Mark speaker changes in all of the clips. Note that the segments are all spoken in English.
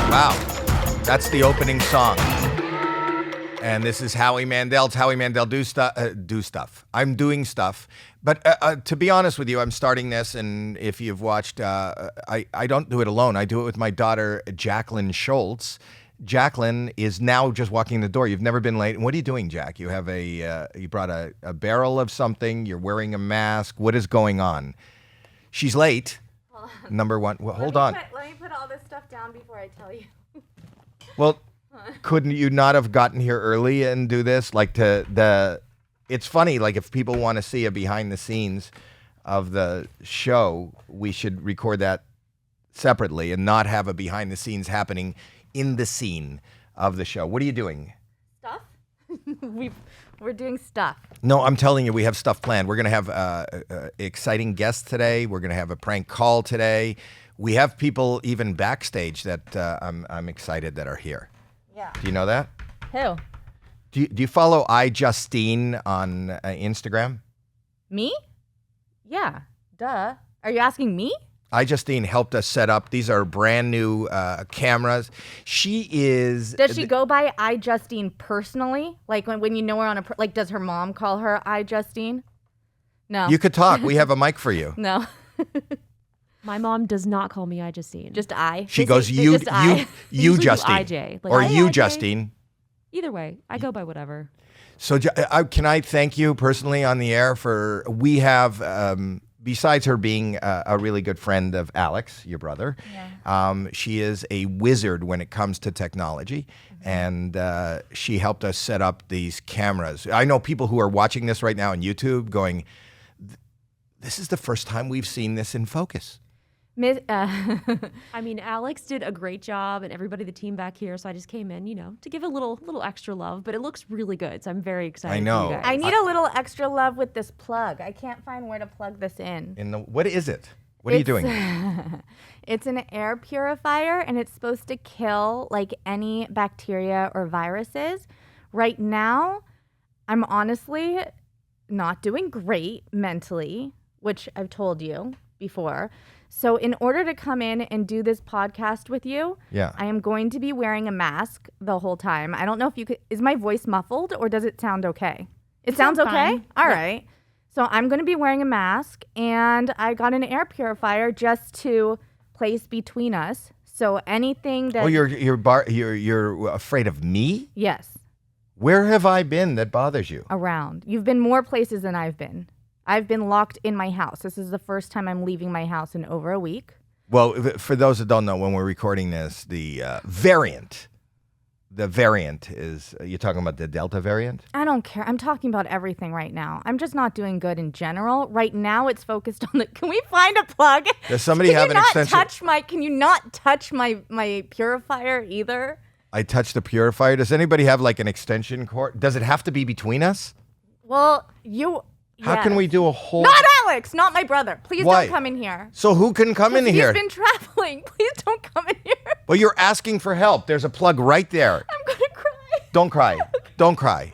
Speaker 1: Wow. That's the opening song. And this is Howie Mandel. It's Howie Mandel do stuff. I'm doing stuff. But to be honest with you, I'm starting this, and if you've watched, I don't do it alone. I do it with my daughter, Jacqueline Schultz. Jacqueline is now just walking the door. You've never been late. What are you doing, Jack? You have you brought a barrel of something. You're wearing a mask. What is going on? She's late. Number one. Well, hold on.
Speaker 2: Let me put all this stuff down before I tell you.
Speaker 1: Well, couldn't you not have gotten here early and do this? It's funny, like if people want to see a behind the scenes of the show, we should record that separately and not have a behind the scenes happening in the scene of the show. What are you doing?
Speaker 2: Stuff? We're doing stuff.
Speaker 1: No, I'm telling you, we have stuff planned. We're going to have exciting guests today. We're going to have a prank call today. We have people even backstage that I'm excited that are here.
Speaker 2: Yeah.
Speaker 1: Do you know that?
Speaker 2: Who?
Speaker 1: Do you follow iJustine on Instagram?
Speaker 2: Me? Yeah. Duh. Are you asking me?
Speaker 1: iJustine helped us set up. These are brand new cameras. She is.
Speaker 2: Does she go by iJustine personally? Like when you know her on like, does her mom call her iJustine? No.
Speaker 1: You could talk. We have a mic for you.
Speaker 2: No.
Speaker 3: My mom does not call me iJustine.
Speaker 2: Just I.
Speaker 1: She goes, you Justine.
Speaker 3: IJ.
Speaker 1: Or you,
Speaker 3: IJ.
Speaker 1: Justine.
Speaker 3: Either way, I go by whatever.
Speaker 1: So can I thank you personally on the air for, we have, besides her being a really good friend of Alex, your brother, she is a wizard when it comes to technology. And she helped us set up these cameras. I know people who are watching this right now on YouTube going, this is the first time we've seen this in focus.
Speaker 3: I mean, Alex did a great job, and everybody, the team back here. So I just came in, to give a little extra love. But it looks really good, so I'm very excited.
Speaker 1: I know.
Speaker 3: For you guys.
Speaker 2: I need a little extra love with this plug. I can't find where to plug this in.
Speaker 1: What is it? What are you doing?
Speaker 2: It's an air purifier, and it's supposed to kill like any bacteria or viruses. Right now, I'm honestly not doing great mentally, which I've told you before. So in order to come in and do this podcast with you, I am going to be wearing a mask the whole time. I don't know if you could, is my voice muffled or does it sound okay? It sounds okay?
Speaker 3: Fine.
Speaker 2: All right. So I'm going to be wearing a mask, and I got an air purifier just to place between us. So anything that...
Speaker 1: Oh, you're afraid of me?
Speaker 2: Yes.
Speaker 1: Where have I been that bothers you?
Speaker 2: Around. You've been more places than I've been. I've been locked in my house. This is the first time I'm leaving my house in over a week.
Speaker 1: Well, for those that don't know, when we're recording this, the variant is, you're talking about the Delta variant?
Speaker 2: I don't care. I'm talking about everything right now. I'm just not doing good in general. Right now, it's focused on the... Can we find a plug?
Speaker 1: Does somebody have an extension?
Speaker 2: Can you not touch my purifier either?
Speaker 1: I touched the purifier. Does anybody have like an extension cord? Does it have to be between us?
Speaker 2: Well,
Speaker 1: How can we do a whole...
Speaker 2: Not Alex, not my brother. Please
Speaker 1: Why?
Speaker 2: don't come in here.
Speaker 1: So who can come in here?
Speaker 2: He's been traveling. Please don't come in here.
Speaker 1: Well, you're asking for help. There's a plug right there.
Speaker 2: I'm going to cry.
Speaker 1: Don't cry. Don't cry.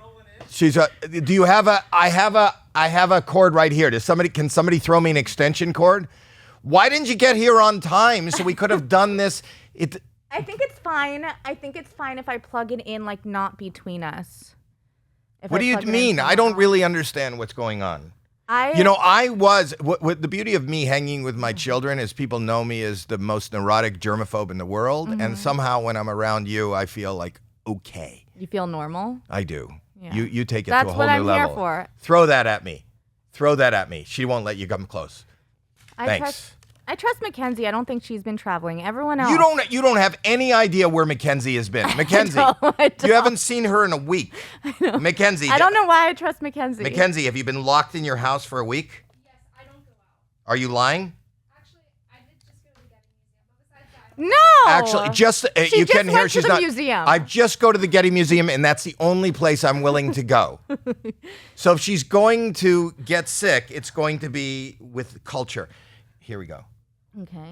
Speaker 1: Do you have I have a cord right here. Can somebody throw me an extension cord? Why didn't you get here on time so we could have done this?
Speaker 2: I think it's fine. I think it's fine if I plug it in, like, not between us.
Speaker 1: What do you mean? I don't really understand what's going on. What the beauty of me hanging with my children is people know me as the most neurotic germaphobe in the world. Mm-hmm. And somehow when I'm around you, I feel like, okay.
Speaker 2: You feel normal?
Speaker 1: I do.
Speaker 2: Yeah.
Speaker 1: You take it to a whole new level.
Speaker 2: That's what I'm here for.
Speaker 1: Throw that at me. She won't let you come close. Thanks.
Speaker 2: I trust Mackenzie. I don't think she's been traveling. Everyone else.
Speaker 1: You don't have any idea where Mackenzie has been. Mackenzie,
Speaker 2: I don't.
Speaker 1: You haven't seen her in a week.
Speaker 2: I know.
Speaker 1: Mackenzie.
Speaker 2: I don't know why I trust Mackenzie.
Speaker 1: Mackenzie, have you been locked in your house for a week?
Speaker 4: Yes, I don't go out.
Speaker 1: Are you lying?
Speaker 4: Actually, I did just go to the Getty Museum, but besides that,
Speaker 2: No.
Speaker 1: Actually, you can hear
Speaker 2: she's
Speaker 1: not.
Speaker 2: Museum.
Speaker 1: I just go to the Getty Museum, and that's the only place I'm willing to go. So if she's going to get sick, it's going to be with culture. Here we go.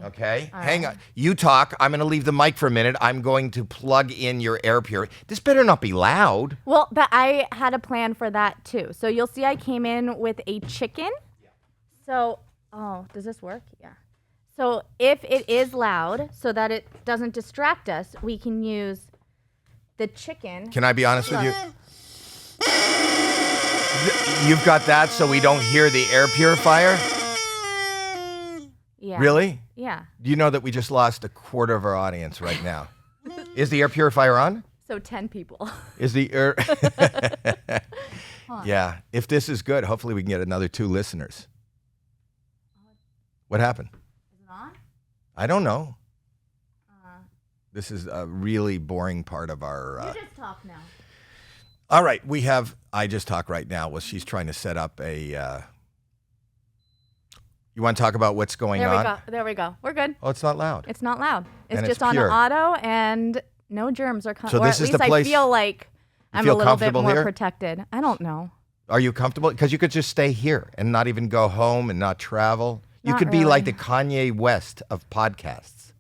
Speaker 1: Okay. Hang on. You talk. I'm going to leave the mic for a minute. I'm going to plug in your air purifier. This better not be loud.
Speaker 2: Well, I had a plan for that too. So you'll see I came in with a chicken. Yeah. So, does this work? Yeah. So if it is loud, so that it doesn't distract us, we can use the chicken.
Speaker 1: Can I be honest with you? You've got that so we don't hear the air purifier?
Speaker 2: Yeah.
Speaker 1: Really?
Speaker 2: Yeah.
Speaker 1: Do you know that we just lost a quarter of our audience right now? Is the air purifier on?
Speaker 2: So 10 people.
Speaker 1: Is the air... Yeah. If this is good, hopefully we can get another 2 listeners. What happened?
Speaker 2: Is it on?
Speaker 1: I don't know. This is a really boring part of our...
Speaker 2: You just talk now.
Speaker 1: All right, we have I Just Talk Right Now. Well, she's trying to set up a... You want to talk about what's going on?
Speaker 2: There we go. We're good.
Speaker 1: Oh, it's not loud.
Speaker 2: It's not loud. It's
Speaker 1: And
Speaker 2: just
Speaker 1: it's
Speaker 2: on
Speaker 1: pure.
Speaker 2: auto and no germs are coming.
Speaker 1: So
Speaker 2: or
Speaker 1: this
Speaker 2: at
Speaker 1: is
Speaker 2: least
Speaker 1: the place-
Speaker 2: I feel like I'm
Speaker 1: feel
Speaker 2: a little bit
Speaker 1: comfortable
Speaker 2: more
Speaker 1: here?
Speaker 2: protected. I don't know.
Speaker 1: Are you comfortable? Because you could just stay here and not even go home and not travel. You
Speaker 2: Not
Speaker 1: could be like
Speaker 2: really.
Speaker 1: the Kanye West of podcasts.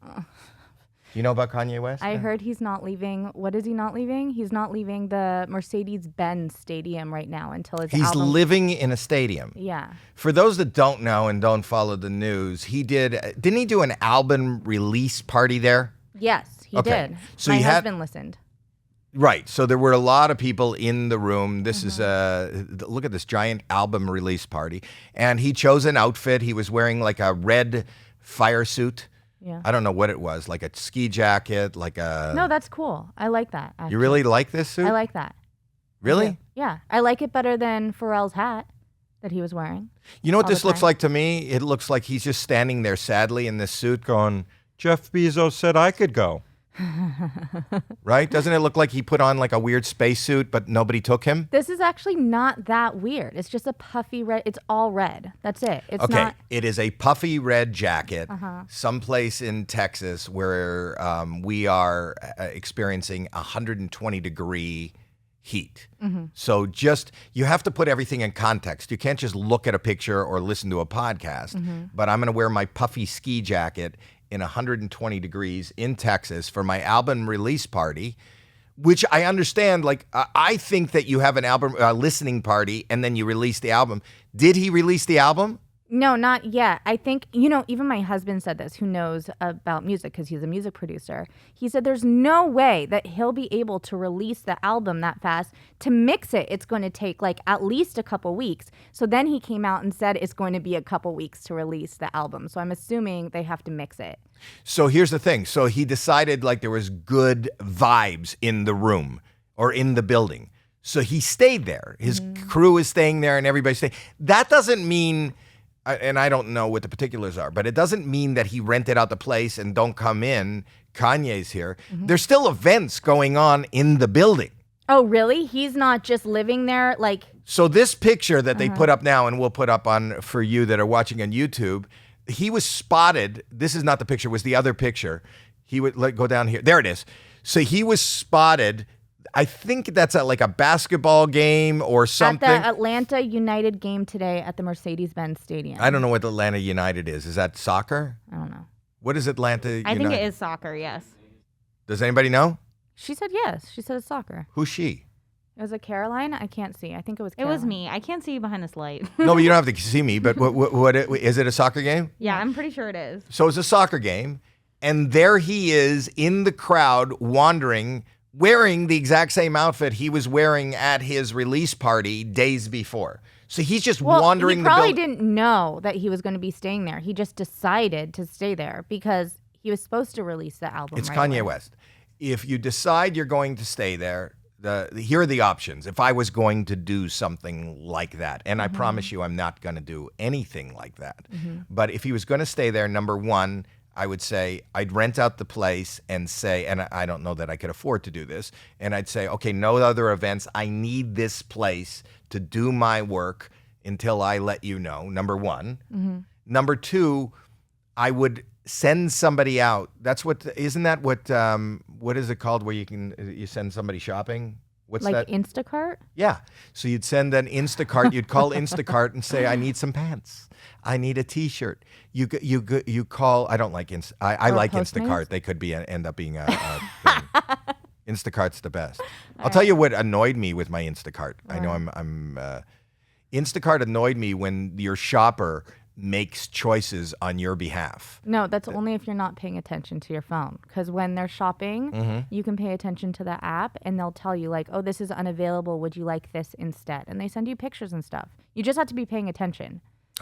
Speaker 1: You know about Kanye West?
Speaker 2: I heard he's not leaving. What is he not leaving? He's not leaving the Merceds-Benz Stadium right now until his
Speaker 1: He's
Speaker 2: album.
Speaker 1: living in a stadium.
Speaker 2: Yeah.
Speaker 1: For those that don't know and don't follow the news, didn't he do an album release party there?
Speaker 2: Yes, he
Speaker 1: Okay.
Speaker 2: did.
Speaker 1: So
Speaker 2: My
Speaker 1: you had-
Speaker 2: husband listened.
Speaker 1: Right. So there were a lot of people in the room. This is
Speaker 2: Mm-hmm.
Speaker 1: look at this giant album release party. And he chose an outfit. He was wearing like a red fire suit.
Speaker 2: Yeah.
Speaker 1: I don't know what it was, like a ski jacket, like a...
Speaker 2: No, that's cool. I like that.
Speaker 1: You
Speaker 2: actually.
Speaker 1: really like this suit?
Speaker 2: I like that.
Speaker 1: Really?
Speaker 2: Yeah. I like it better than Pharrell's hat that he was wearing.
Speaker 1: You know what
Speaker 2: All the
Speaker 1: this looks
Speaker 2: time.
Speaker 1: like to me? It looks like he's just standing there sadly in this suit going, Jeff Bezos said I could go. Right? Doesn't it look like he put on like a weird spacesuit, but nobody took him?
Speaker 2: This is actually not that weird. It's just a puffy red. It's all red. That's it. It's
Speaker 1: Okay,
Speaker 2: not.
Speaker 1: it is a puffy red jacket, someplace in Texas where we are experiencing 120-degree heat. So you have to put everything in context. You can't just look at a picture or listen to a podcast. But I'm going to wear my puffy ski jacket in 120 degrees in Texas for my album release party, which I understand. Like, I think that you have an album listening party and then you release the album. Did he release the album?
Speaker 2: No, not yet. I think, even my husband said this, who knows about music because he's a music producer. He said there's no way that he'll be able to release the album that fast. To mix it, it's going to take like at least a couple weeks. So then he came out and said it's going to be a couple weeks to release the album. So I'm assuming they have to mix it.
Speaker 1: So here's the thing. So he decided like there was good vibes in the room or in the building. So he stayed there. His crew is staying there and everybody's staying. That doesn't mean... and I don't know what the particulars are, but it doesn't mean that he rented out the place and don't come in. Kanye's here. There's still events going on in the building.
Speaker 2: Oh, really? He's not just living there like...
Speaker 1: So this picture that they put up now, and we'll put up on for you that are watching on YouTube, he was spotted. This is not the picture, it was the other picture. He would go down here. There it is. So he was spotted. I think that's at like a basketball game or something.
Speaker 2: At the Atlanta United game today at the Mercedes-Benz Stadium.
Speaker 1: I don't know what Atlanta United is. Is that soccer?
Speaker 2: I don't know.
Speaker 1: What is Atlanta United?
Speaker 3: I think it is soccer, yes.
Speaker 1: Does anybody know?
Speaker 2: She said yes. She said it's soccer.
Speaker 1: Who's she?
Speaker 2: Was it Caroline? I can't see. I think it was
Speaker 3: It
Speaker 2: Caroline.
Speaker 3: was me. I can't see you behind this light.
Speaker 1: No, but you don't have to see me. But what is it a soccer game?
Speaker 3: Yeah, I'm pretty sure it is.
Speaker 1: So it's a soccer game. And there he is in the crowd wandering, wearing the exact same outfit he was wearing at his release party days before. So he's just wandering
Speaker 2: he
Speaker 1: the
Speaker 2: probably
Speaker 1: building.
Speaker 2: didn't know that he was going to be staying there. He just decided to stay there because he was supposed to release the album.
Speaker 1: It's
Speaker 2: right
Speaker 1: Kanye
Speaker 2: away.
Speaker 1: West. If you decide you're going to stay there, here are the options. If I was going to do something like that, and I promise you I'm not going to do anything like that, but if he was going to stay there, number one, I would say I'd rent out the place and say, and I don't know that I could afford to do this, and I'd say, okay, no other events. I need this place to do my work until I let you know, number one. Number two, I would send somebody out. Isn't that what is it called where you send somebody shopping? What's
Speaker 2: Like
Speaker 1: that?
Speaker 2: Instacart?
Speaker 1: Yeah. So you'd send an Instacart. You'd call Instacart and say, I need some pants. I need a T-shirt. You call. I don't like I
Speaker 2: Or
Speaker 1: like
Speaker 2: Postmates?
Speaker 1: Instacart. They could end up being a thing. Instacart's the best. I'll tell you what annoyed me with my Instacart. I know I'm Instacart annoyed me when your shopper makes choices on your behalf.
Speaker 2: No, that's only if you're not paying attention to your phone. Because when they're shopping, you can pay attention to the app and they'll tell you like, oh, this is unavailable. Would you like this instead? And they send you pictures and stuff. You just have to be paying attention.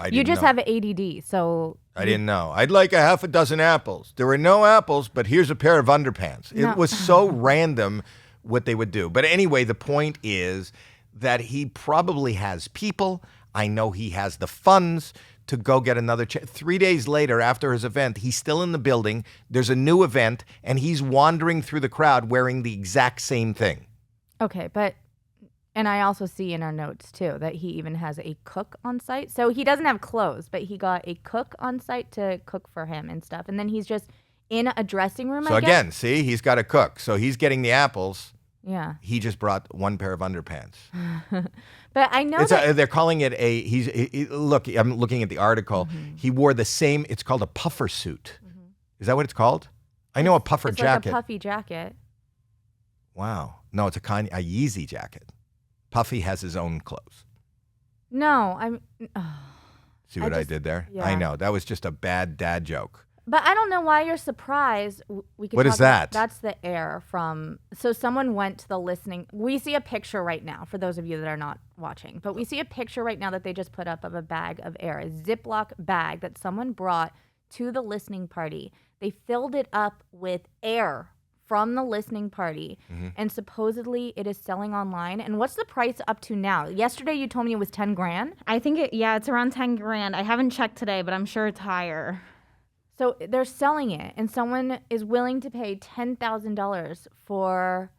Speaker 2: You just have ADD, so...
Speaker 1: I didn't know. I'd like a half a dozen apples. There were no apples, but here's a pair of underpants. It was so random what they would do. But anyway, the point is that he probably has people. I know he has the funds to go get another 3 days later after his event, he's still in the building. There's a new event, and he's wandering through the crowd wearing the exact same thing.
Speaker 2: Okay, but... And I also see in our notes, too, that he even has a cook on site. So he doesn't have clothes, but he got a cook on site to cook for him and stuff. And then he's just in a dressing room,
Speaker 1: So again, see, he's got a cook. So he's getting the apples.
Speaker 2: Yeah.
Speaker 1: He just brought one pair of underpants.
Speaker 2: But I know that...
Speaker 1: They're calling it look, I'm looking at the article. He wore the same, it's called a puffer suit. Is that what it's called? I know a puffer jacket.
Speaker 2: Like a puffy jacket.
Speaker 1: Wow. No, it's a Yeezy jacket. Puffy has his own clothes.
Speaker 2: No,
Speaker 1: See what I did there?
Speaker 2: Yeah.
Speaker 1: I know. That was just a bad dad joke.
Speaker 2: But I don't know why you're surprised.
Speaker 1: What is that?
Speaker 2: That's the air from... So someone went to the listening... We see a picture right now, for those of you that are not watching. But we see a picture right now that they just put up of a bag of air, a Ziploc bag that someone brought to the listening party. They filled it up with air from the listening party, and supposedly it is selling online. And what's the price up to now? Yesterday you told me it was 10 grand.
Speaker 5: I think it's around 10 grand. I haven't checked today, but I'm sure it's higher.
Speaker 2: So they're selling it, and someone is willing to pay $10,000 for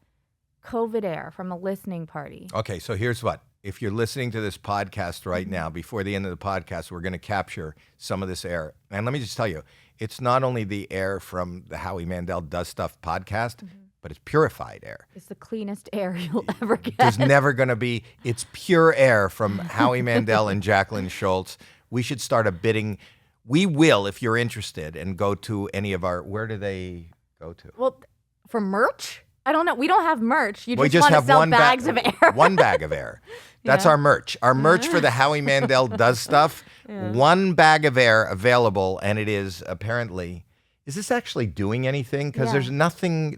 Speaker 2: COVID air from a listening party.
Speaker 1: Okay, so here's what. If you're listening to this podcast right now, before the end of the podcast, we're going to capture some of this air. And let me just tell you, it's not only the air from the Howie Mandel Does Stuff podcast, but it's purified air.
Speaker 2: It's the cleanest air you'll ever get.
Speaker 1: There's never going to be, it's pure air from Howie Mandel and Jacqueline Schultz. We should start a bidding. We will, if you're interested, and go to any of our, where do they go to?
Speaker 2: Well, for merch? I don't know. We don't have merch.
Speaker 1: We
Speaker 2: just
Speaker 1: just
Speaker 2: want to
Speaker 1: have
Speaker 2: sell bags of air.
Speaker 1: One bag of air. That's our merch. Our merch for the Howie Mandel Does Stuff. One bag of air available, and it is apparently. Is this actually doing anything? Because there's nothing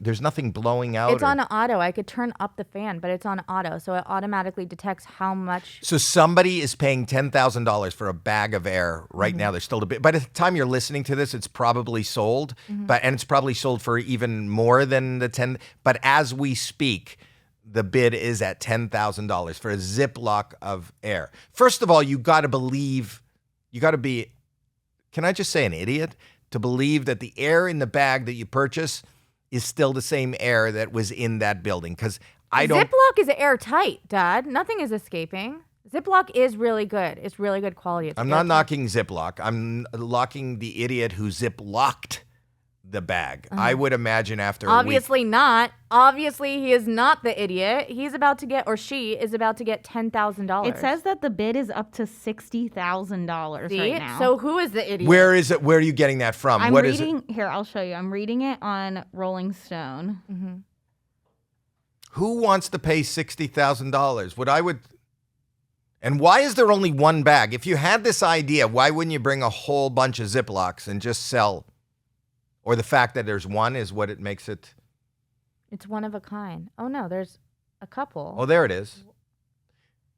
Speaker 1: blowing out.
Speaker 2: It's on auto. I could turn up the fan, but it's on auto, so it automatically detects how much.
Speaker 1: So somebody is paying $10,000 for a bag of air right now. There's still a bit. By the time you're listening to this, it's probably sold, and it's probably sold for even more than the 10. But as we speak, the bid is at $10,000 for a Ziploc of air. First of all, you got to believe. You got to be. Can I just say an idiot? To believe that the air in the bag that you purchase is still the same air that was in that building. Because I don't.
Speaker 2: Ziploc is airtight, Dad. Nothing is escaping. Ziploc is really good. It's really good quality.
Speaker 1: I'm not knocking Ziploc. I'm knocking the idiot who Ziplocked the bag. I would imagine after
Speaker 2: Obviously
Speaker 1: a week.
Speaker 2: not. Obviously, he is not the idiot. He's about to get, or she is about to get $10,000.
Speaker 5: It says that the bid is up to $60,000 right now.
Speaker 2: So who is the idiot?
Speaker 1: Where is it? Where are you getting that from?
Speaker 5: I'm
Speaker 1: What
Speaker 5: reading,
Speaker 1: is it?
Speaker 5: Here, I'll show you. I'm reading it on Rolling Stone.
Speaker 1: Who wants to pay $60,000? What I would. And why is there only one bag? If you had this idea, why wouldn't you bring a whole bunch of Ziplocs and just sell? Or the fact that there's one is what it makes it.
Speaker 2: It's one of a kind. Oh, no, there's a couple.
Speaker 1: Oh, there it is.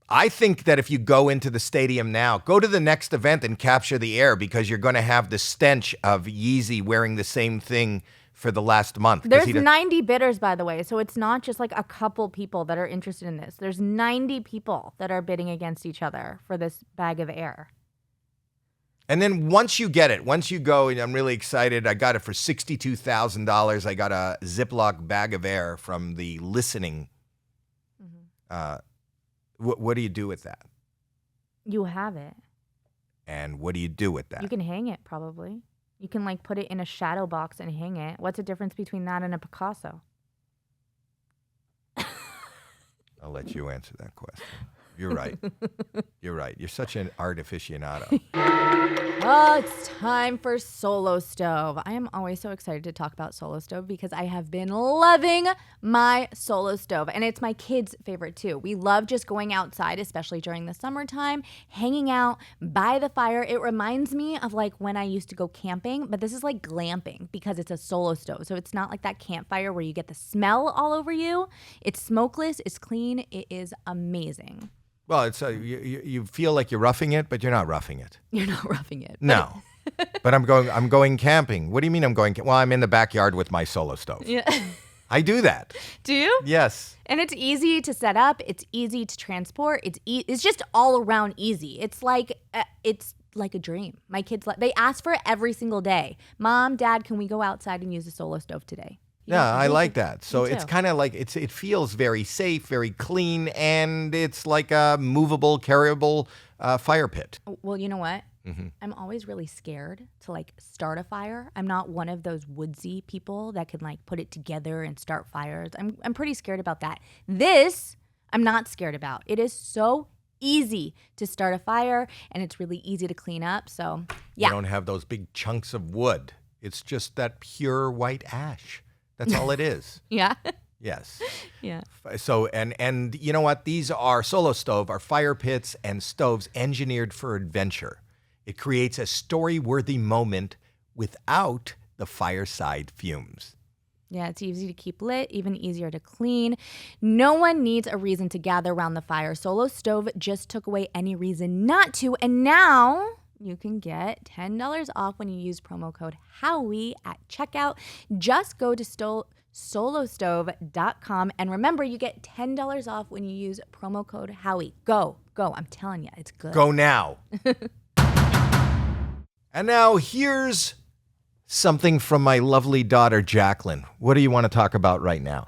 Speaker 1: I think that if you go into the stadium now, go to the next event and capture the air because you're going to have the stench of Yeezy wearing the same thing for the last month.
Speaker 2: There's 90 bidders, by the way, so it's not just like a couple people that are interested in this. There's 90 people that are bidding against each other for this bag of air.
Speaker 1: And then once you get it, once you go, and I'm really excited, I got it for $62,000. I got a Ziploc bag of air from the listening. What do you do with that?
Speaker 2: You have it.
Speaker 1: And what do you do with that?
Speaker 2: You can hang it, probably. You can, like, put it in a shadow box and hang it. What's the difference between that and a Picasso?
Speaker 1: I'll let you answer that question. You're right. You're right. You're such an art aficionado.
Speaker 2: Oh, it's time for Solo Stove. I am always so excited to talk about Solo Stove because I have been loving my Solo Stove, and it's my kids' favorite too. We love just going outside, especially during the summertime, hanging out by the fire. It reminds me of like when I used to go camping, but this is like glamping because it's a Solo Stove. So it's not like that campfire where you get the smell all over you. It's smokeless, it's clean, it is amazing.
Speaker 1: Well, it's you feel like you're roughing it, but you're not roughing it.
Speaker 2: You're not roughing it.
Speaker 1: No. But I'm going camping. What do you mean I'm going? Well, I'm in the backyard with my Solo Stove.
Speaker 2: Yeah.
Speaker 1: I do that.
Speaker 2: Do you?
Speaker 1: Yes.
Speaker 2: And it's easy to set up. It's easy to transport. It's just all around easy. It's like a dream. My kids they ask for it every single day. Mom, Dad, can we go outside and use the Solo Stove today?
Speaker 1: Yeah, I like that. So
Speaker 2: Me
Speaker 1: it's
Speaker 2: too.
Speaker 1: kind of like it feels very safe, very clean, and it's like a movable, carryable fire pit.
Speaker 2: Well, you know what?
Speaker 1: Mm-hmm.
Speaker 2: I'm always really scared to like start a fire. I'm not one of those woodsy people that can like put it together and start fires. I'm pretty scared about that. This I'm not scared about. It is so easy to start a fire and it's really easy to clean up. So yeah.
Speaker 1: You don't have those big chunks of wood. It's just that pure white ash. That's all it is.
Speaker 2: Yeah.
Speaker 1: Yes.
Speaker 2: Yeah.
Speaker 1: So and you know what? These are Solo Stove are fire pits and stoves engineered for adventure. It creates a story-worthy moment without the fireside fumes.
Speaker 2: Yeah, it's easy to keep lit, even easier to clean. No one needs a reason to gather around the fire. Solo Stove just took away any reason not to, and now you can get $10 off when you use promo code Howie at checkout. Just go to solostove.com, and remember, you get $10 off when you use promo code Howie. Go. I'm telling you, it's good.
Speaker 1: Go now. And now here's something from my lovely daughter, Jacqueline. What do you want to talk about right now?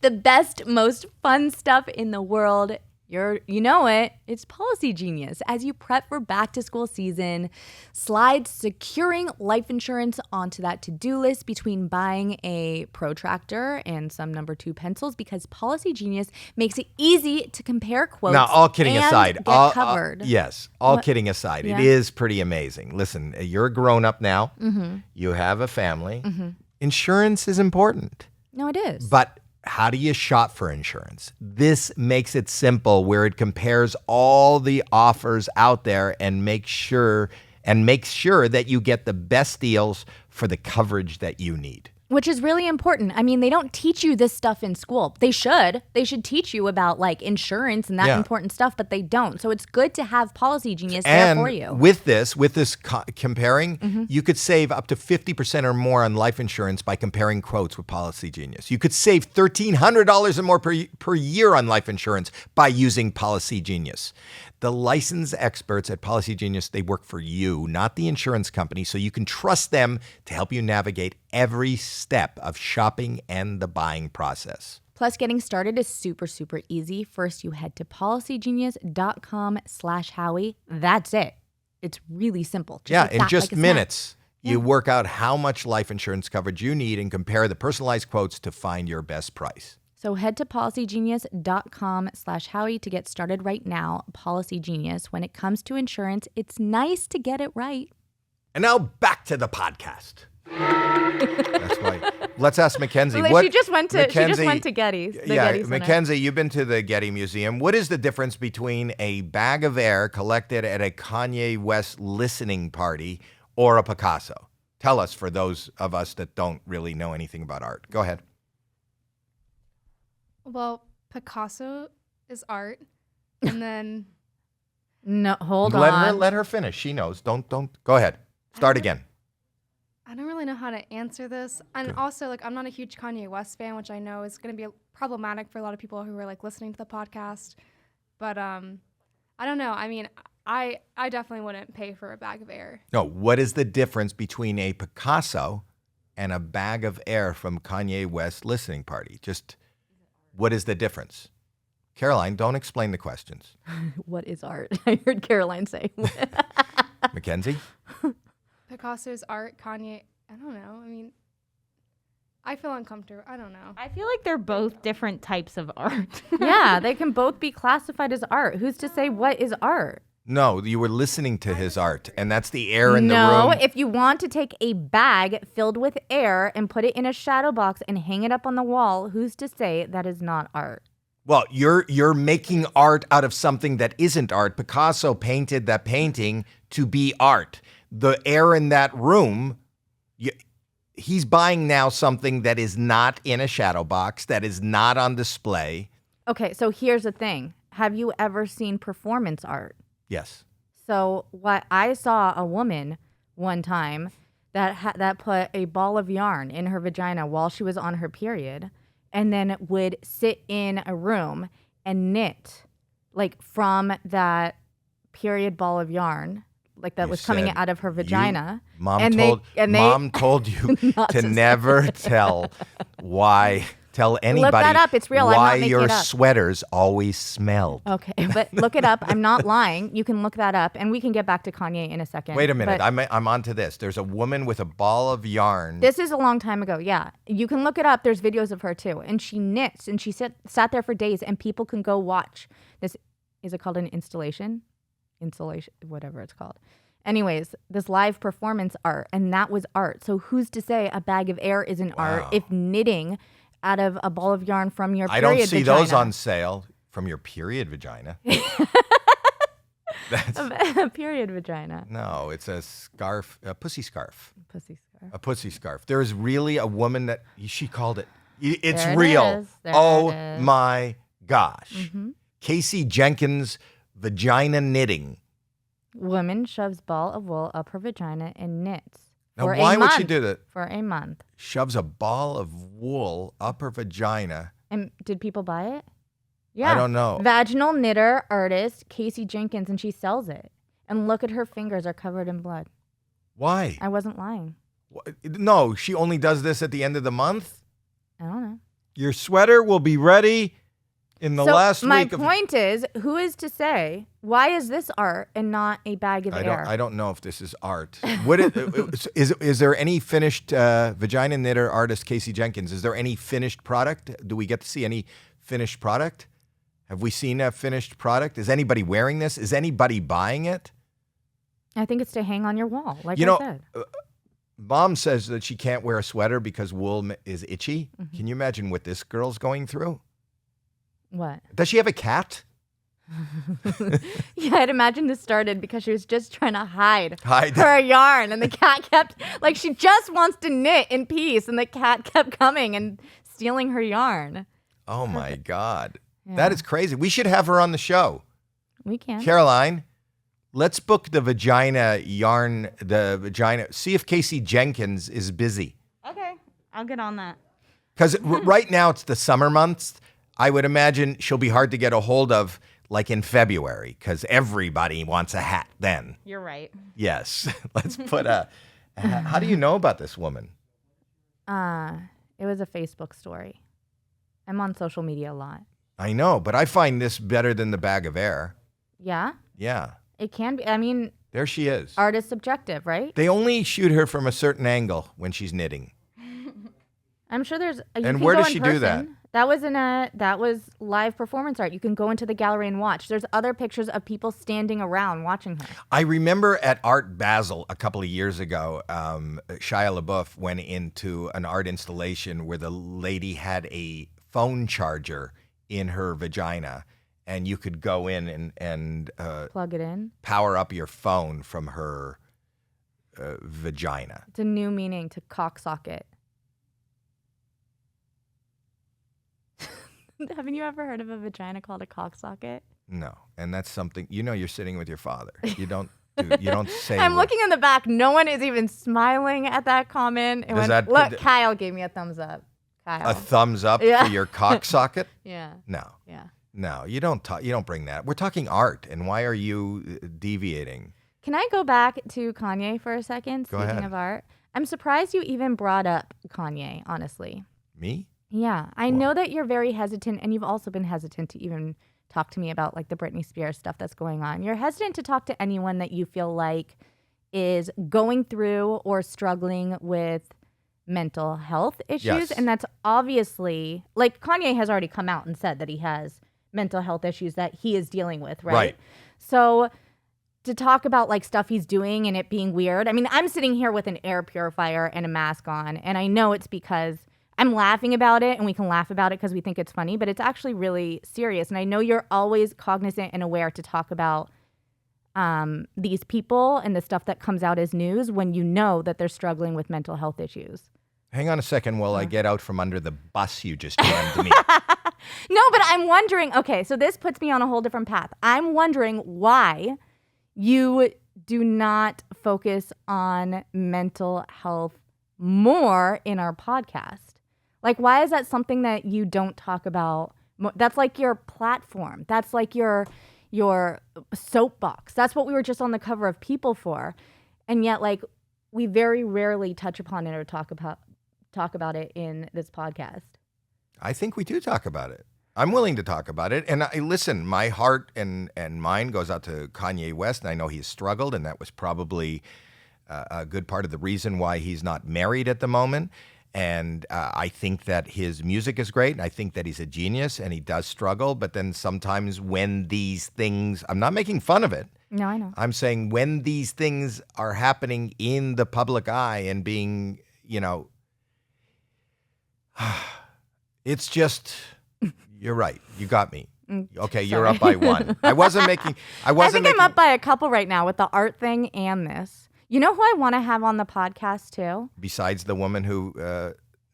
Speaker 2: The best, most fun stuff in the world. You know it. It's Policy Genius. As you prep for back to school season, slide securing life insurance onto that to-do list between buying a protractor and some number 2 pencils because Policy Genius makes it easy to compare quotes.
Speaker 1: Now, all kidding
Speaker 2: and
Speaker 1: aside,
Speaker 2: get covered.
Speaker 1: yes, all kidding aside,
Speaker 2: Yeah.
Speaker 1: it is pretty amazing. Listen, you're a grown-up now.
Speaker 2: Mm-hmm.
Speaker 1: You have a family. Mm-hmm. Insurance is important.
Speaker 2: No, it is.
Speaker 1: But how do you shop for insurance? This makes it simple where it compares all the offers out there and makes sure that you get the best deals for the coverage that you need.
Speaker 2: Which is really important. I mean, they don't teach you this stuff in school. They should. They should teach you about like insurance and that
Speaker 1: Yeah.
Speaker 2: important stuff, but they don't. So it's good to have Policy Genius
Speaker 1: And
Speaker 2: there for you.
Speaker 1: with this comparing, you could save up to 50% or more on life insurance by comparing quotes with Policy Genius. You could save $1,300 or more per year on life insurance by using Policy Genius. The licensed experts at Policy Genius, they work for you, not the insurance company, so you can trust them to help you navigate every step of shopping and the buying process.
Speaker 2: Plus, getting started is super, super easy. First, you head to policygenius.com/Howie. That's it. It's really simple.
Speaker 1: In just
Speaker 2: like
Speaker 1: minutes, you work out how much life insurance coverage you need and compare the personalized quotes to find your best price.
Speaker 2: So head to policygenius.com/Howie to get started right now. Policy Genius. When it comes to insurance, it's nice to get it right.
Speaker 1: And now back to the podcast. That's right. Let's ask Mackenzie.
Speaker 2: She just went to Getty's. Getty Center.
Speaker 1: Mackenzie, you've been to the Getty Museum. What is the difference between a bag of air collected at a Kanye West listening party or a Picasso? Tell us, for those of us that don't really know anything about art. Go ahead.
Speaker 4: Well, Picasso is art, and then
Speaker 2: No, hold on.
Speaker 1: Let her finish. She knows. Don't. Go ahead. Start again.
Speaker 4: I don't really know how to answer this. And also, like, I'm not a huge Kanye West fan, which I know is going to be problematic for a lot of people who are like listening to the podcast. But I don't know. I mean, I definitely wouldn't pay for a bag of air.
Speaker 1: No. What is the difference between a Picasso and a bag of air from Kanye West listening party? Just what is the difference? Caroline, don't explain the questions.
Speaker 2: What is art? I heard Caroline say.
Speaker 1: Mackenzie?
Speaker 4: Picasso's art, Kanye, I don't know. I mean, I feel uncomfortable. I don't know.
Speaker 5: I feel like they're both different types of art.
Speaker 2: Yeah, they can both be classified as art. Who's to say what is art?
Speaker 1: No, you were listening to his art, and that's the air in the
Speaker 2: No,
Speaker 1: room.
Speaker 2: if you want to take a bag filled with air and put it in a shadow box and hang it up on the wall, who's to say that is not art?
Speaker 1: Well, you're making art out of something that isn't art. Picasso painted that painting to be art. The air in that room, he's buying now something that is not in a shadow box, that is not on display.
Speaker 2: Okay, so here's the thing. Have you ever seen performance art?
Speaker 1: Yes.
Speaker 2: So what I saw a woman one time that put a ball of yarn in her vagina while she was on her period, and then would sit in a room and knit, like from that period ball of yarn, like that
Speaker 1: You
Speaker 2: was coming
Speaker 1: said
Speaker 2: out of her vagina.
Speaker 1: Mom
Speaker 2: And
Speaker 1: told you to never tell anybody
Speaker 2: Look that up. It's real. I'm
Speaker 1: why
Speaker 2: not making
Speaker 1: your
Speaker 2: it up.
Speaker 1: sweaters always smelled.
Speaker 2: Okay, but look it up. I'm not lying. You can look that up, and we can get back to Kanye in a second.
Speaker 1: Wait a minute.
Speaker 2: But
Speaker 1: I'm onto this. There's a woman with a ball of yarn.
Speaker 2: this is a long time ago. Yeah, you can look it up. There's videos of her too, and she knits, and she sat there for days, and people can go watch. This is it called an installation, whatever it's called. Anyways, this live performance art, and that was art. So who's to say a bag of air isn't art if knitting out of a ball of yarn from your
Speaker 1: I
Speaker 2: period
Speaker 1: don't see
Speaker 2: vagina.
Speaker 1: those on sale from your period vagina. That's
Speaker 2: A period vagina.
Speaker 1: no, it's a scarf, a pussy scarf.
Speaker 2: Pussy scarf.
Speaker 1: A pussy scarf. There is really a woman that she called it. It's
Speaker 2: There it
Speaker 1: real.
Speaker 2: is. There
Speaker 1: Oh
Speaker 2: it is.
Speaker 1: my gosh.
Speaker 2: Mm-hmm.
Speaker 1: Casey Jenkins vagina knitting.
Speaker 2: Woman shoves ball of wool up her vagina and knits.
Speaker 1: Now,
Speaker 2: for
Speaker 1: why
Speaker 2: a
Speaker 1: would she
Speaker 2: month.
Speaker 1: do that?
Speaker 2: For a month.
Speaker 1: Shoves a ball of wool up her vagina.
Speaker 2: And did people buy it? Yeah.
Speaker 1: I don't know.
Speaker 2: Vaginal knitter artist Casey Jenkins, and she sells it. And look at her fingers are covered in blood.
Speaker 1: Why?
Speaker 2: I wasn't lying.
Speaker 1: No, she only does this at the end of the month.
Speaker 2: I don't know.
Speaker 1: Your sweater will be ready in the last
Speaker 2: my
Speaker 1: week of.
Speaker 2: point is, who is to say why is this art and not a bag of air?
Speaker 1: I don't know if this is art. Is there any finished vagina knitter artist Casey Jenkins? Is there any finished product? Do we get to see any finished product? Have we seen a finished product? Is anybody wearing this? Is anybody buying it?
Speaker 2: I think it's to hang on your wall, like
Speaker 1: You
Speaker 2: I
Speaker 1: know,
Speaker 2: said.
Speaker 1: Mom says that she can't wear a sweater because wool is itchy.
Speaker 2: Mm-hmm.
Speaker 1: Can you imagine what this girl's going through?
Speaker 2: What?
Speaker 1: Does she have a cat?
Speaker 2: Yeah, I'd imagine this started because she was just trying to hide
Speaker 1: Hide.
Speaker 2: her yarn, and the cat kept, like, she just wants to knit in peace, and the cat kept coming and stealing her yarn.
Speaker 1: Oh my God.
Speaker 2: Yeah.
Speaker 1: That is crazy. We should have her on the show.
Speaker 2: We can.
Speaker 1: Caroline, let's book the vagina yarn, see if Casey Jenkins is busy.
Speaker 5: Okay, I'll get on that.
Speaker 1: Because right now it's the summer months. I would imagine she'll be hard to get a hold of like in February because everybody wants a hat then.
Speaker 5: You're right.
Speaker 1: Yes. Let's put how do you know about this woman?
Speaker 2: It was a Facebook story. I'm on social media a lot.
Speaker 1: I know, but I find this better than the bag of air.
Speaker 2: Yeah,
Speaker 1: Yeah.
Speaker 2: it can be. I mean,
Speaker 1: There she is.
Speaker 2: art is subjective, right?
Speaker 1: They only shoot her from a certain angle when she's knitting.
Speaker 2: I'm sure there's. You
Speaker 1: And
Speaker 2: can
Speaker 1: where
Speaker 2: go
Speaker 1: does
Speaker 2: in
Speaker 1: she do that?
Speaker 2: person. That was live performance art. You can go into the gallery and watch. There's other pictures of people standing around watching her.
Speaker 1: I remember at Art Basel a couple of years ago, Shia LaBeouf went into an art installation where the lady had a phone charger in her vagina, and you could go in and
Speaker 2: Plug it in.
Speaker 1: power up your phone from her vagina.
Speaker 2: It's a new meaning to cocksocket. Haven't you ever heard of a vagina called a cocksocket?
Speaker 1: No, and that's something you're sitting with your father. You don't say.
Speaker 2: I'm
Speaker 1: what-
Speaker 2: looking in the back. No one is even smiling at that comment.
Speaker 1: Does that-
Speaker 2: Look, Kyle gave me a thumbs up. Kyle.
Speaker 1: a thumbs up
Speaker 2: Yeah.
Speaker 1: for your cock socket.
Speaker 2: Yeah.
Speaker 1: No,
Speaker 2: Yeah.
Speaker 1: no, you don't talk. You don't bring that. We're talking art, and why are you deviating?
Speaker 2: Can I go back to Kanye for a second?
Speaker 1: Go
Speaker 2: Speaking
Speaker 1: ahead.
Speaker 2: of art, I'm surprised you even brought up Kanye, honestly.
Speaker 1: Me?
Speaker 2: Yeah, I know that you're very hesitant, and you've also been hesitant to even talk to me about like the Britney Spears stuff that's going on. You're hesitant to talk to anyone that you feel like is going through or struggling with mental health issues.
Speaker 1: Yes.
Speaker 2: And that's obviously, like, Kanye has already come out and said that he has mental health issues that he is dealing with, right?
Speaker 1: Right.
Speaker 2: So to talk about like stuff he's doing and it being weird. I mean, I'm sitting here with an air purifier and a mask on, and I know it's because I'm laughing about it, and we can laugh about it because we think it's funny, but it's actually really serious. And I know you're always cognizant and aware to talk about these people and the stuff that comes out as news when you know that they're struggling with mental health issues.
Speaker 1: Hang on a second while I get out from under the bus you just jammed me.
Speaker 2: No, but I'm wondering, okay, so this puts me on a whole different path. I'm wondering why you do not focus on mental health more in our podcast. Like, why is that something that you don't talk about? That's like your platform. That's like your soapbox. That's what we were just on the cover of People for. And yet, like, we very rarely touch upon it or talk about it in this podcast.
Speaker 1: I think we do talk about it. I'm willing to talk about it. And listen, my heart and mind goes out to Kanye West, and I know he's struggled, and that was probably a good part of the reason why he's not married at the moment. And I think that his music is great, and I think that he's a genius, and he does struggle. But then sometimes when these things, I'm not making fun of it.
Speaker 2: No, I know.
Speaker 1: I'm saying when these things are happening in the public eye and being, it's just, you're right. You got me. Okay, you're up by one. I think
Speaker 2: I'm up by a couple right now with the art thing and this. You know who I want to have on the podcast too?
Speaker 1: Besides the woman who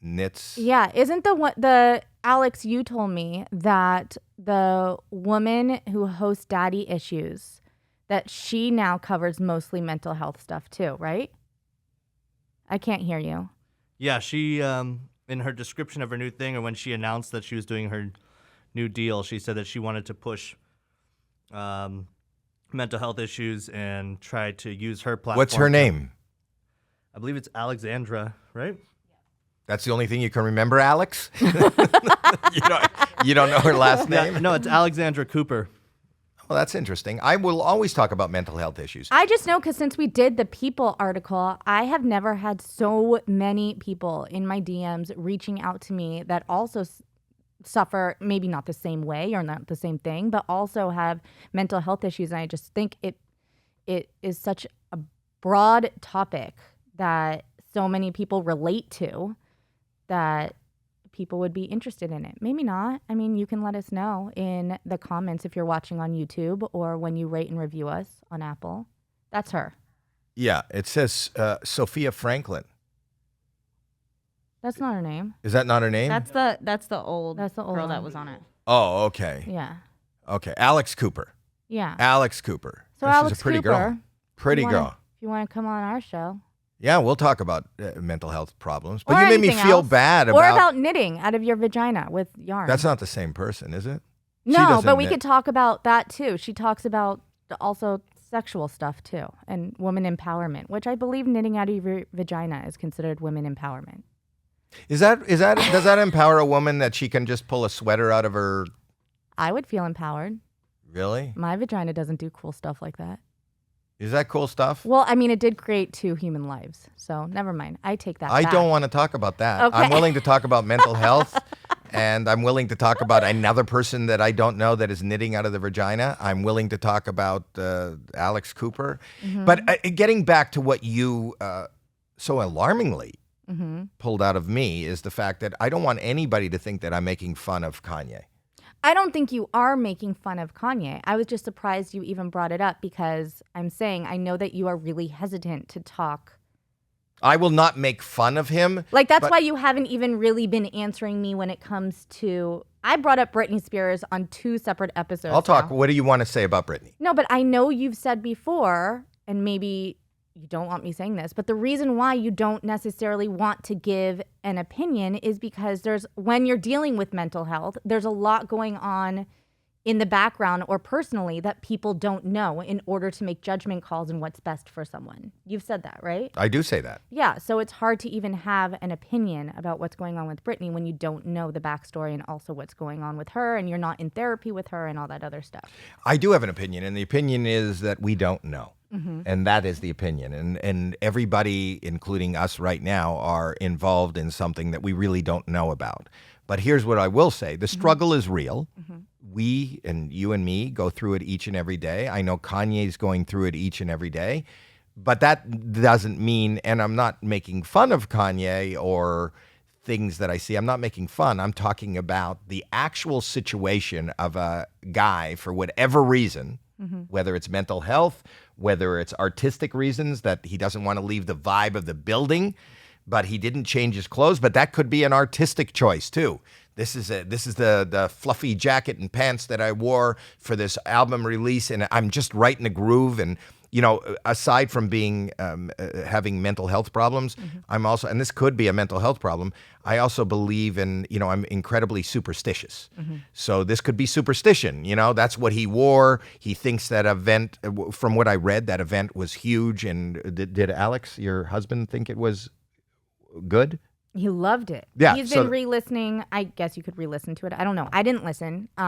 Speaker 1: knits.
Speaker 2: Yeah, isn't the Alex, you told me that the woman who hosts Daddy Issues, that she now covers mostly mental health stuff too, right? I can't hear you.
Speaker 6: Yeah, she, in her description of her new thing, or when she announced that she was doing her new deal, she said that she wanted to push mental health issues and try to use her platform.
Speaker 1: What's her name?
Speaker 6: I believe it's Alexandra, right?
Speaker 1: That's the only thing you can remember, Alex? You don't know her last name?
Speaker 6: No, it's Alexandra Cooper.
Speaker 1: Well, that's interesting. I will always talk about mental health issues.
Speaker 2: I just know because since we did the People article, I have never had so many people in my DMs reaching out to me that also suffer, maybe not the same way or not the same thing, but also have mental health issues. And I just think it is such a broad topic that so many people relate to that people would be interested in it. Maybe not. I mean, you can let us know in the comments if you're watching on YouTube or when you rate and review us on Apple. That's her.
Speaker 1: Yeah, it says Sophia Franklin.
Speaker 2: That's not her name.
Speaker 1: Is that not her name?
Speaker 5: That's the old
Speaker 2: girl
Speaker 5: girl
Speaker 2: one.
Speaker 5: that was on it.
Speaker 1: Oh, okay.
Speaker 2: Yeah.
Speaker 1: Okay, Alex Cooper.
Speaker 2: Yeah.
Speaker 1: Alex Cooper.
Speaker 2: So
Speaker 1: She's
Speaker 2: Alex
Speaker 1: a pretty
Speaker 2: Cooper,
Speaker 1: girl. Pretty girl.
Speaker 2: If you want to come on our show.
Speaker 1: Yeah, we'll talk about mental health problems. But
Speaker 2: Or
Speaker 1: you made me
Speaker 2: anything
Speaker 1: feel
Speaker 2: else.
Speaker 1: bad
Speaker 2: Or about knitting out of your vagina with yarn.
Speaker 1: That's not the same person, is it? She
Speaker 2: No,
Speaker 1: doesn't
Speaker 2: but we
Speaker 1: knit.
Speaker 2: could talk about that too. She talks about also sexual stuff too and woman empowerment, which I believe knitting out of your vagina is considered women empowerment.
Speaker 1: Does that empower a woman that she can just pull a sweater out of her?
Speaker 2: I would feel empowered.
Speaker 1: Really?
Speaker 2: My vagina doesn't do cool stuff like that.
Speaker 1: Is that cool stuff?
Speaker 2: Well, I mean, it did create 2 human lives, so never mind. I take that
Speaker 1: I
Speaker 2: back.
Speaker 1: don't want to talk about that.
Speaker 2: Okay.
Speaker 1: I'm willing to talk about mental health, and I'm willing to talk about another person that I don't know that is knitting out of the vagina. I'm willing to talk about Alex Cooper.
Speaker 2: Mm-hmm.
Speaker 1: But getting back to what you so alarmingly pulled out of me is the fact that I don't want anybody to think that I'm making fun of Kanye.
Speaker 2: I don't think you are making fun of Kanye. I was just surprised you even brought it up because I'm saying I know that you are really hesitant to talk.
Speaker 1: I will not make fun of him.
Speaker 2: Like, that's
Speaker 1: but-
Speaker 2: why you haven't even really been answering me when it comes to... I brought up Britney Spears on 2 separate episodes.
Speaker 1: I'll talk.
Speaker 2: now.
Speaker 1: What do you want to say about Britney?
Speaker 2: No, but I know you've said before, and maybe you don't want me saying this, but the reason why you don't necessarily want to give an opinion is because when you're dealing with mental health, there's a lot going on in the background or personally that people don't know in order to make judgment calls on what's best for someone. You've said that, right?
Speaker 1: I do say that.
Speaker 2: Yeah, so it's hard to even have an opinion about what's going on with Britney when you don't know the backstory and also what's going on with her and you're not in therapy with her and all that other stuff.
Speaker 1: I do have an opinion, and the opinion is that we don't know. And that is the opinion. And everybody, including us right now, are involved in something that we really don't know about. But here's what I will say. The struggle is real. we and you and me go through it each and every day. I know Kanye's going through it each and every day. But that doesn't mean, and I'm not making fun of Kanye or things that I see. I'm not making fun. I'm talking about the actual situation of a guy for whatever reason, whether it's mental health, whether it's artistic reasons that he doesn't want to leave the vibe of the building, but he didn't change his clothes. But that could be an artistic choice too. This is the fluffy jacket and pants that I wore for this album release, and I'm just right in the groove. And aside from being having mental health problems, I'm also, and this could be a mental health problem, I also believe in, I'm incredibly superstitious. So this could be superstition. That's what he wore. He thinks that event, from what I read, that event was huge. And did Alex, your husband, think it was good?
Speaker 2: He loved it.
Speaker 1: Yeah,
Speaker 2: He's been re-listening. I guess you could re-listen to it. I don't know. I didn't listen, but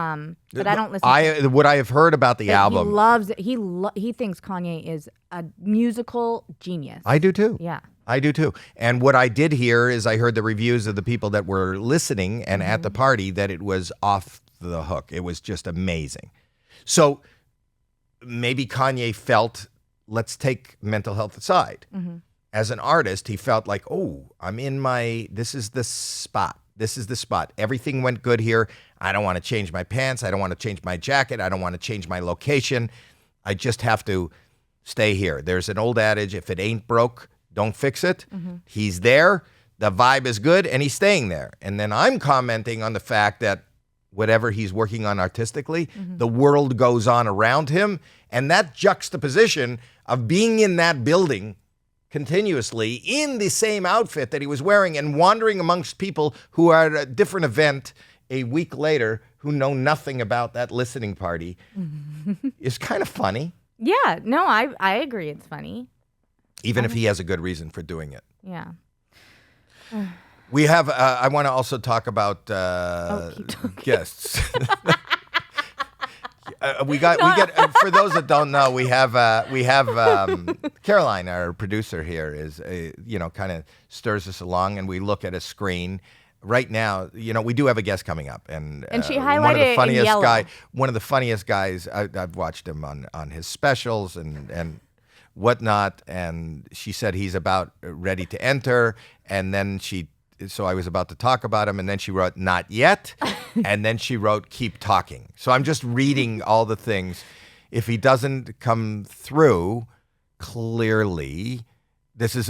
Speaker 2: I don't listen to it.
Speaker 1: What I have heard about the album.
Speaker 2: He loves it. He thinks Kanye is a musical genius.
Speaker 1: I do too.
Speaker 2: Yeah.
Speaker 1: I do too. And what I did hear is I heard the reviews of the people that were listening and at the party that it was off the hook. It was just amazing. So maybe Kanye felt, let's take mental health aside. As an artist, he felt like, this is the spot. This is the spot. Everything went good here. I don't want to change my pants. I don't want to change my jacket. I don't want to change my location. I just have to stay here. There's an old adage, if it ain't broke, don't fix it. He's there. The vibe is good, and he's staying there. And then I'm commenting on the fact that whatever he's working on artistically, the world goes on around him. And that juxtaposition of being in that building continuously in the same outfit that he was wearing and wandering amongst people who are at a different event a week later who know nothing about that listening party is kind of funny.
Speaker 2: Yeah, no, I agree. It's funny.
Speaker 1: Even if he has a good reason for doing it.
Speaker 2: Yeah.
Speaker 1: We have, I want to also talk about
Speaker 2: keep talking.
Speaker 1: guests. We get for those that don't know, we have Caroline, our producer here, is kind of stirs us along, and we look at a screen. Right now, we do have a guest coming up, and
Speaker 2: she highlighted it in yellow.
Speaker 1: One of the funniest guys. I've watched him on his specials and whatnot, and she said he's about ready to enter, and then so I was about to talk about him, and then she wrote, not yet, and then she wrote, keep talking. So I'm just reading all the things. If he doesn't come through clearly,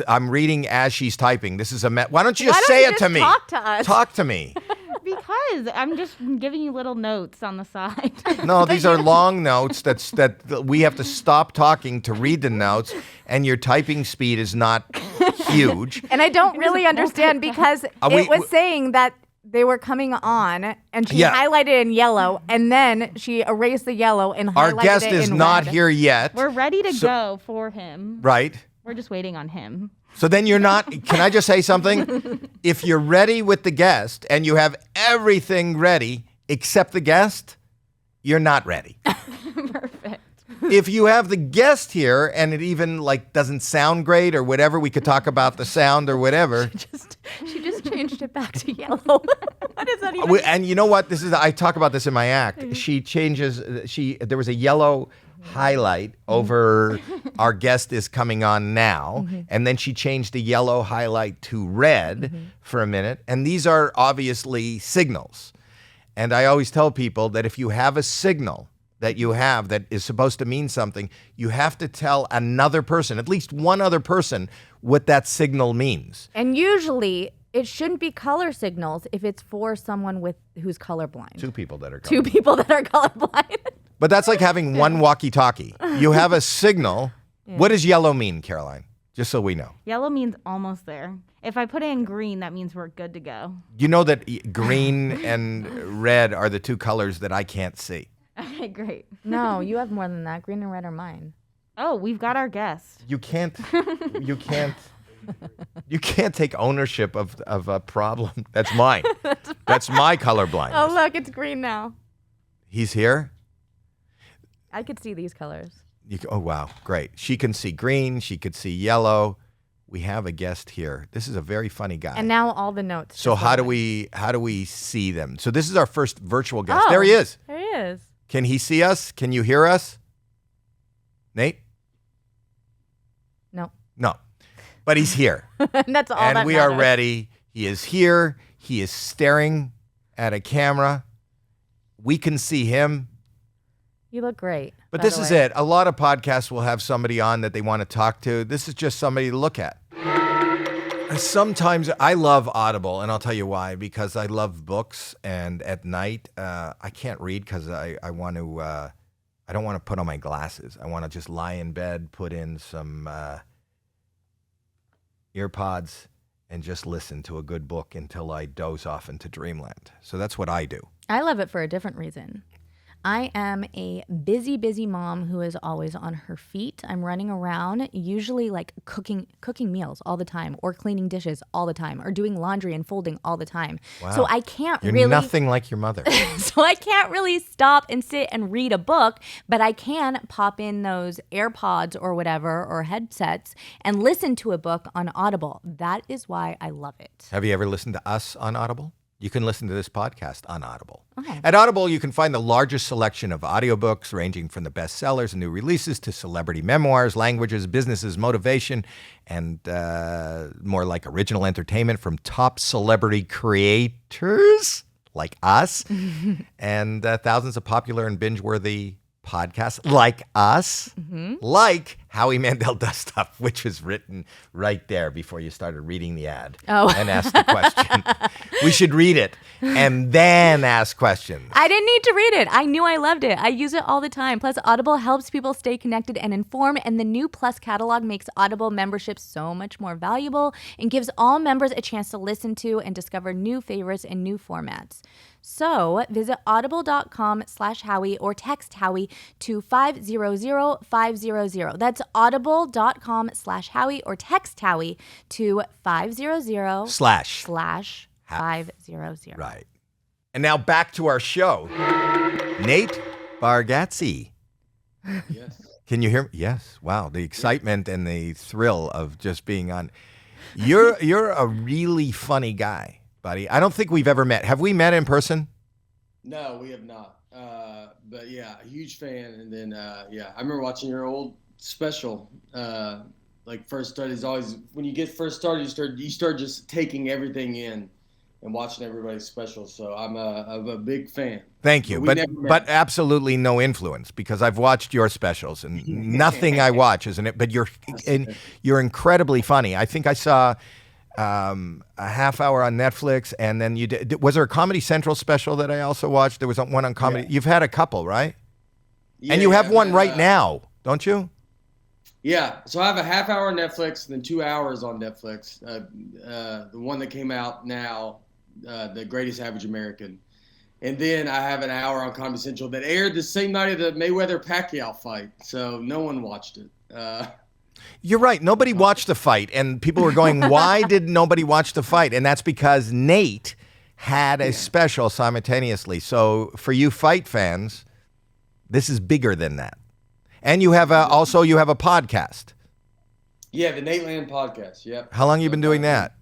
Speaker 1: I'm reading as she's typing. This is why don't you just say it to me?
Speaker 2: Talk to us.
Speaker 1: Talk to me.
Speaker 5: Because I'm just giving you little notes on the side.
Speaker 1: No, these are long notes that we have to stop talking to read the notes, and your typing speed is not huge.
Speaker 2: And I don't really understand because it was saying that they were coming on, and she highlighted in yellow, and then she erased the yellow and highlighted it in red.
Speaker 1: Our guest is not here yet.
Speaker 5: We're ready to go for him.
Speaker 1: Right.
Speaker 5: We're just waiting on him.
Speaker 1: So then you're not, can I just say something? If you're ready with the guest and you have everything ready except the guest, you're not ready.
Speaker 5: Perfect.
Speaker 1: If you have the guest here and it even doesn't sound great or whatever, we could talk about the sound or whatever.
Speaker 2: She just changed it back to yellow. What is that even?
Speaker 1: And you know what? I talk about this in my act. She changes, there was a yellow highlight over our guest is coming on now, and then she changed the yellow highlight to red for a minute, and these are obviously signals. And I always tell people that if you have a signal that you have that is supposed to mean something, you have to tell another person, at least one other person, what that signal means.
Speaker 2: And usually it shouldn't be color signals if it's for someone who's colorblind.
Speaker 1: Two people that are colorblind.
Speaker 2: Two people that are colorblind.
Speaker 1: But that's like having one walkie-talkie. You have a signal. Yeah. What does yellow mean, Caroline? Just so we know.
Speaker 5: Yellow means almost there. If I put in green, that means we're good to go.
Speaker 1: You know that green and red are the two colors that I can't see.
Speaker 5: Okay, great.
Speaker 2: No, you have more than that. Green and red are mine.
Speaker 5: Oh, we've got our guest.
Speaker 1: You can't take ownership of a problem. That's mine. That's my color blindness.
Speaker 2: Oh, look, it's green now.
Speaker 1: He's here?
Speaker 2: I could see these colors.
Speaker 1: Oh, wow. Great. She can see green. She could see yellow. We have a guest here. This is a very funny guy.
Speaker 2: And now all the notes.
Speaker 1: So how do we see them? So this is our first virtual guest. There he is.
Speaker 2: There he is.
Speaker 1: Can he see us? Can you hear us? Nate?
Speaker 2: No.
Speaker 1: No. But he's here.
Speaker 2: That's all
Speaker 1: And
Speaker 2: that
Speaker 1: we are
Speaker 2: matters.
Speaker 1: ready. He is here. He is staring at a camera. We can see him.
Speaker 2: You look great.
Speaker 1: But
Speaker 2: by
Speaker 1: this
Speaker 2: the
Speaker 1: is
Speaker 2: way.
Speaker 1: it. A lot of podcasts will have somebody on that they want to talk to. This is just somebody to look at. Sometimes I love Audible, and I'll tell you why. Because I love books, and at night I can't read because I want to. I don't want to put on my glasses. I want to just lie in bed, put in some earpods, and just listen to a good book until I doze off into dreamland. So that's what I do.
Speaker 2: I love it for a different reason. I am a busy, busy mom who is always on her feet. I'm running around, usually like cooking meals all the time, or cleaning dishes all the time, or doing laundry and folding all the time.
Speaker 1: Wow.
Speaker 2: So I can't
Speaker 1: You're
Speaker 2: really
Speaker 1: nothing like your mother.
Speaker 2: So I can't really stop and sit and read a book, but I can pop in those AirPods or whatever, or headsets, and listen to a book on Audible. That is why I love it.
Speaker 1: Have you ever listened to us on Audible? You can listen to this podcast on Audible.
Speaker 2: Oh.
Speaker 1: At Audible, you can find the largest selection of audiobooks ranging from the bestsellers and new releases to celebrity memoirs, languages, businesses, motivation, and more like original entertainment from top celebrity creators like us and thousands of popular and binge-worthy podcasts like us, like Howie Mandel Does Stuff, which was written right there before you started reading the ad and asked the question. We should read it and then ask questions.
Speaker 2: I didn't need to read it. I knew I loved it. I use it all the time. Plus, Audible helps people stay connected and informed, and the new Plus catalog makes Audible membership so much more valuable and gives all members a chance to listen to and discover new favorites and new formats. So visit audible.com/Howie or text Howie to 500-500. That's audible.com/Howie or text Howie to 500
Speaker 1: Slash.
Speaker 2: 500.
Speaker 1: Right. And now back to our show. Nate Bargatze.
Speaker 7: Yes.
Speaker 1: Can you hear me? Yes. Wow. The excitement and the thrill of just being on. You're a really funny guy, buddy. I don't think we've ever met. Have we met in person?
Speaker 7: No, we have not. But yeah, a huge fan. And then yeah, I remember watching your old special. Like first started is always when you get first started, you start just taking everything in and watching everybody's special. So I'm a big fan.
Speaker 1: Thank you.
Speaker 7: We
Speaker 1: But
Speaker 7: never met.
Speaker 1: but absolutely no influence because I've watched your specials and nothing I watch isn't it. But you're incredibly funny. I think I saw a half hour on Netflix, and then you did. Was there a Comedy Central special that I also watched? There was one on comedy.
Speaker 7: Yeah.
Speaker 1: You've had a couple, right?
Speaker 7: Yeah,
Speaker 1: And you have one
Speaker 7: man,
Speaker 1: right now, don't you?
Speaker 7: Yeah, so I have a half hour on Netflix and then 2 hours on Netflix. The one that came out now, The Greatest Average American. And then I have an hour on Comedy Central that aired the same night of the Mayweather-Pacquiao fight. So no one watched it.
Speaker 1: You're right. Nobody watched the fight, and people were going, why did nobody watch the fight? And that's because Nate had a special simultaneously. So for you fight fans, this is bigger than that. And you have also you have a podcast.
Speaker 7: Yeah, the NATELAND podcast. Yep.
Speaker 1: How long you been doing that?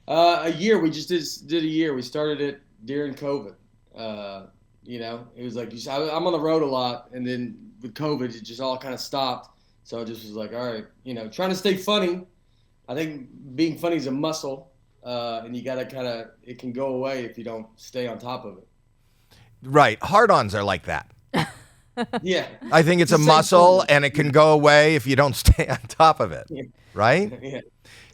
Speaker 7: A year. We just did a year. We started it during COVID. You know, it was like I'm on the road a lot, and then with COVID, it just all kind of stopped. So I just was like, all right, you know, trying to stay funny. I think being funny is a muscle, and you gotta it can go away if you don't stay on top of it.
Speaker 1: Right. Hard-ons are like that.
Speaker 7: Yeah.
Speaker 1: I think it's a
Speaker 7: Same
Speaker 1: muscle,
Speaker 7: thing.
Speaker 1: and it can go away if you don't stay on top of it.
Speaker 7: Yeah.
Speaker 1: Right?
Speaker 7: Yeah.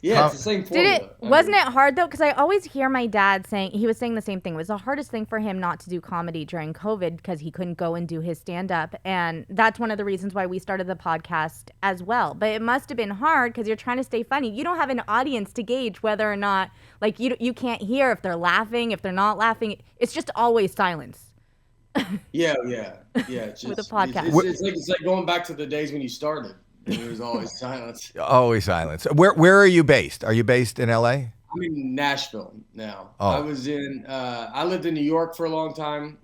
Speaker 7: Yeah, it's the same
Speaker 2: Did
Speaker 7: formula.
Speaker 2: it? Wasn't it hard though? Because I always hear my dad saying he was saying the same thing. It was the hardest thing for him not to do comedy during COVID because he couldn't go and do his stand up, and that's one of the reasons why we started the podcast as well. But it must have been hard because you're trying to stay funny. You don't have an audience to gauge whether or not, like you can't hear if they're laughing, if they're not laughing. It's just always silence.
Speaker 7: Yeah. It's
Speaker 2: With a
Speaker 7: just,
Speaker 2: podcast.
Speaker 7: It's like going back to the days when you started. There was always silence.
Speaker 1: Always silence. Where are you based? Are you based in LA?
Speaker 7: I'm in Nashville now.
Speaker 1: Oh.
Speaker 7: I lived in New York for a long time,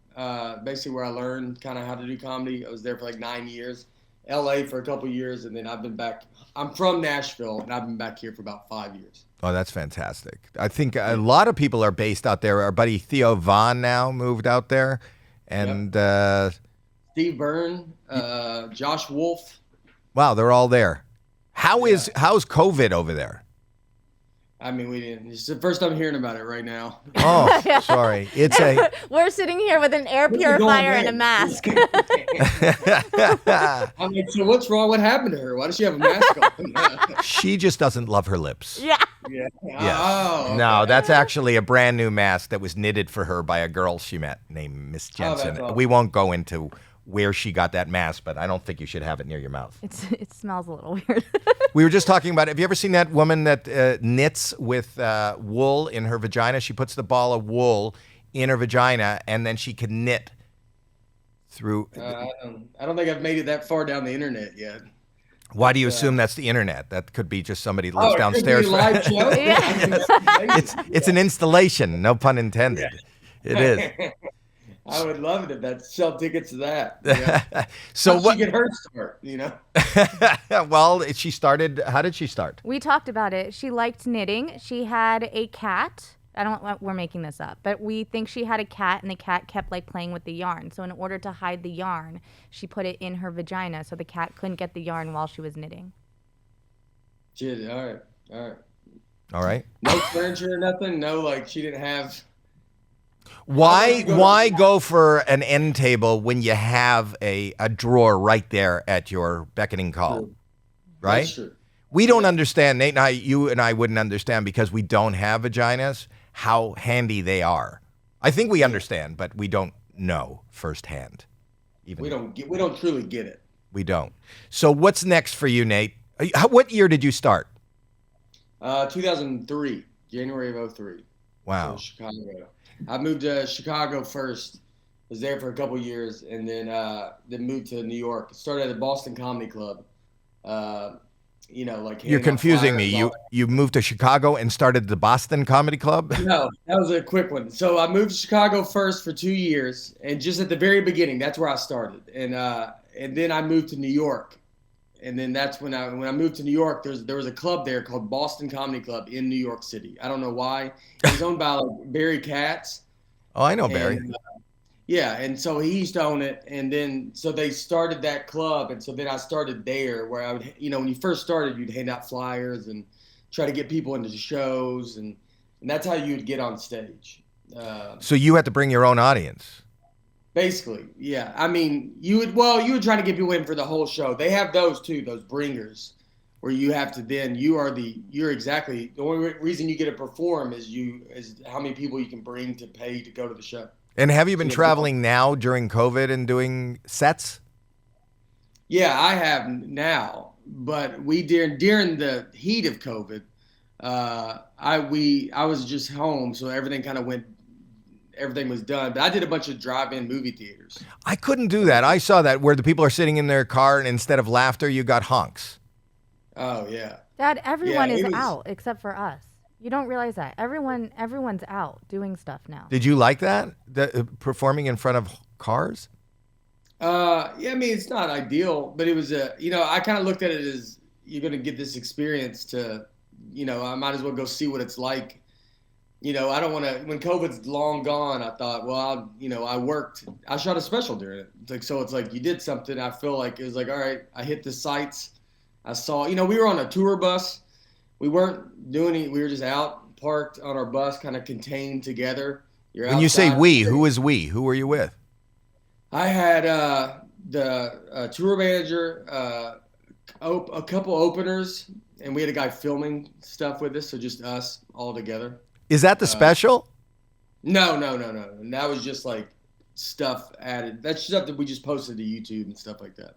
Speaker 7: basically where I learned kind of how to do comedy. I was there for like 9 years. LA for a couple years, and then I've been back. I'm from Nashville, and I've been back here for about 5 years.
Speaker 1: Oh, that's fantastic. I think a lot of people are based out there. Our buddy Theo Vaughn now moved out there. And
Speaker 7: Steve Byrne, Josh Wolf.
Speaker 1: wow, they're all there. How's COVID over there?
Speaker 7: I mean, we didn't. It's the first time hearing about it right now.
Speaker 1: Oh, sorry. It's a.
Speaker 2: We're sitting here with an air purifier and a mask.
Speaker 7: I mean, so what's wrong? What happened to her? Why does she have a mask on?
Speaker 1: She just doesn't love her lips.
Speaker 2: Yeah.
Speaker 7: Yeah.
Speaker 1: Yes.
Speaker 7: Oh, okay.
Speaker 1: No, that's actually a brand new mask that was knitted for her by a girl she met named Miss Jensen.
Speaker 7: awesome.
Speaker 1: We won't go into where she got that mask, but I don't think you should have it near your mouth.
Speaker 2: It smells a little weird.
Speaker 1: We were just talking about, have you ever seen that woman that knits with wool in her vagina? She puts the ball of wool in her vagina and then she can knit through.
Speaker 7: I don't think I've made it that far down the internet yet.
Speaker 1: Why do you assume that's the internet? That could be just somebody who
Speaker 7: Oh,
Speaker 1: lives
Speaker 7: it could be
Speaker 1: downstairs.
Speaker 7: a live show? I mean, that's amazing.
Speaker 1: It's an installation, no pun intended. It is.
Speaker 7: I would love it if that sell tickets to that. Yeah.
Speaker 1: So
Speaker 7: How'd
Speaker 1: what?
Speaker 7: she get her start? You know.
Speaker 1: Well, she started. How did she start?
Speaker 2: We talked about it. She liked knitting. She had a cat. We're making this up, but we think she had a cat and the cat kept like playing with the yarn. So in order to hide the yarn, she put it in her vagina so the cat couldn't get the yarn while she was knitting.
Speaker 7: Shit. All right.
Speaker 1: All right.
Speaker 7: No furniture or nothing. No, like she didn't have.
Speaker 1: Why go for an end table when you have a drawer right there at your beckoning call? Right?
Speaker 7: That's true.
Speaker 1: We don't understand, Nate and I, you and I wouldn't understand because we don't have vaginas, how handy they are. I think we understand, but we don't know firsthand.
Speaker 7: We don't truly get it.
Speaker 1: We don't. So what's next for you, Nate? What year did you start?
Speaker 7: 2003, January of 03.
Speaker 1: Wow.
Speaker 7: So Chicago. I moved to Chicago first. Was there for a couple years, and then moved to New York. Started at the Boston Comedy Club. Like
Speaker 1: You're
Speaker 7: handing out
Speaker 1: confusing
Speaker 7: flyers,
Speaker 1: me.
Speaker 7: all
Speaker 1: You moved to Chicago and started the Boston Comedy Club?
Speaker 7: No, that was a quick one. So I moved to Chicago first for 2 years, and just at the very beginning, that's where I started. And then I moved to New York, and then that's when I moved to New York. There was a club there called Boston Comedy Club in New York City. I don't know why. It was owned by like, Barry Katz.
Speaker 1: Oh, I know Barry.
Speaker 7: Yeah, and so he used to own it, and then so they started that club, and so then I started there, where I would, when you first started, you'd hand out flyers and try to get people into the shows, and that's how you'd get on stage.
Speaker 1: So you had to bring your own audience.
Speaker 7: Basically, yeah. I mean, you would try to get people in for the whole show. They have those too, those bringers, where you have to then you're exactly the only reason you get to perform is how many people you can bring to pay to go to the show.
Speaker 1: And have you been traveling now during COVID and doing sets?
Speaker 7: Yeah, I have now, but we during the heat of COVID, I was just home, so everything was done. But I did a bunch of drive-in movie theaters.
Speaker 1: I couldn't do that. I saw that where the people are sitting in their car and instead of laughter, you got honks.
Speaker 7: Oh yeah.
Speaker 2: Dad, everyone
Speaker 7: Yeah,
Speaker 2: is
Speaker 7: it was-
Speaker 2: out except for us. You don't realize that. Everyone's out doing stuff now.
Speaker 1: Did you like that? Performing in front of cars?
Speaker 7: Yeah, I mean, it's not ideal, but it was I kind of looked at it as you're going to get this experience to, I might as well go see what it's like. I don't want to, when COVID's long gone, I thought, well, I shot a special during it. It's like you did something. I feel like it was like, all right, I hit the sights. I saw, we were on a tour bus. We weren't doing any, we were just out parked on our bus, kind of contained together.
Speaker 1: When you say we, who is we? Who were you with?
Speaker 7: I had the tour manager, a couple openers, and we had a guy filming stuff with us, so just us all together.
Speaker 1: Is that the special?
Speaker 7: No. That was just like stuff added. That's stuff that we just posted to YouTube and stuff like that.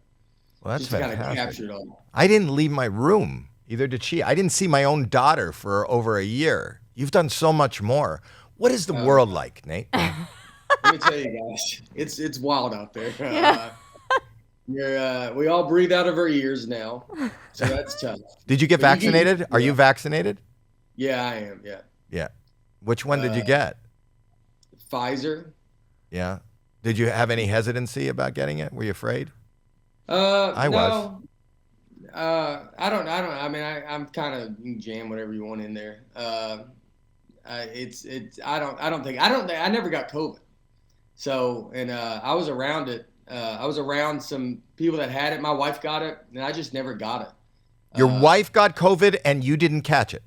Speaker 1: Well, that's
Speaker 7: just to kind of
Speaker 1: fantastic.
Speaker 7: capture it all.
Speaker 1: I didn't leave my room. Either did she. I didn't see my own daughter for over a year. You've done so much more. What is the world like, Nate?
Speaker 7: Let me tell you guys, it's wild out there. We all breathe out of our ears now, so that's tough.
Speaker 1: Did you get
Speaker 7: But you
Speaker 1: vaccinated? Are you vaccinated?
Speaker 7: Yeah, I am. Yeah,
Speaker 1: Yeah. Which one did you get?
Speaker 7: Pfizer.
Speaker 1: Yeah. Did you have any hesitancy about getting it? Were you afraid?
Speaker 7: I
Speaker 1: was.
Speaker 7: I don't. I mean, I'm kind of, you can jam whatever you want in there. I never got COVID. So, and I was around it. I was around some people that had it. My wife got it, and I just never got it.
Speaker 1: Your wife got COVID and you didn't catch it.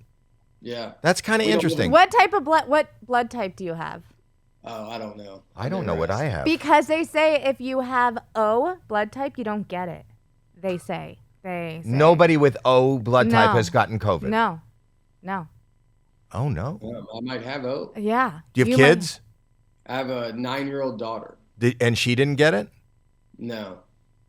Speaker 7: Yeah.
Speaker 1: That's kind of
Speaker 7: We don't
Speaker 1: interesting.
Speaker 2: What blood type do you have?
Speaker 7: Oh, I don't know.
Speaker 1: I don't know what I have.
Speaker 2: Because they say if you have O blood type, you don't get it. They say.
Speaker 1: Nobody with O blood type
Speaker 2: No.
Speaker 1: has gotten COVID.
Speaker 2: No.
Speaker 1: Oh no.
Speaker 7: I might have O.
Speaker 2: Yeah.
Speaker 1: Do you have
Speaker 2: might-
Speaker 1: kids?
Speaker 7: I have a 9-year-old daughter.
Speaker 1: And she didn't get it?
Speaker 7: No,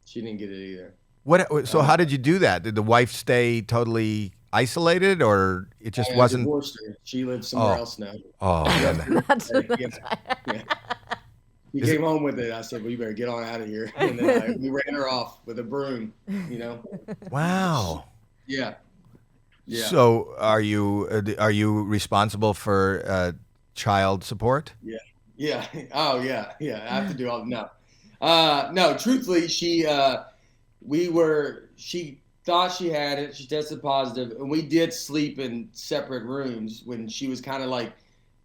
Speaker 7: she didn't get it either.
Speaker 1: What? So how did you do that? Did the wife stay totally isolated, or it just
Speaker 7: I
Speaker 1: wasn't?
Speaker 7: divorced her. She lives somewhere
Speaker 1: Oh.
Speaker 7: else now.
Speaker 1: Oh, man.
Speaker 2: That's
Speaker 7: Yeah. He came home with it. I said, "Well, you better get on out of here." And then we ran her off with a broom. You know.
Speaker 1: Wow.
Speaker 7: Yeah. Yeah.
Speaker 1: So are you responsible for child support?
Speaker 7: Yeah. Oh, yeah. Yeah. I have to do all. No. No. Truthfully, she thought she had it. She tested positive, and we did sleep in separate rooms when she was kind of like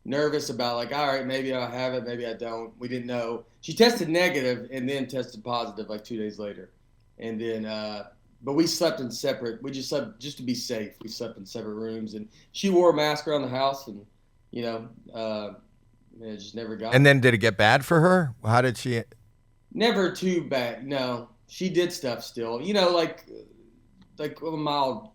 Speaker 7: nervous about like, all right, maybe I have it, maybe I don't. We didn't know. She tested negative and then tested positive like 2 days later, and then but we slept in separate. We just slept just to be safe. We slept in separate rooms, and she wore a mask around the house, and you know. It just never got.
Speaker 1: And then did it get bad for her? How did she?
Speaker 7: Never too bad. No, she did stuff still. You know, like a mild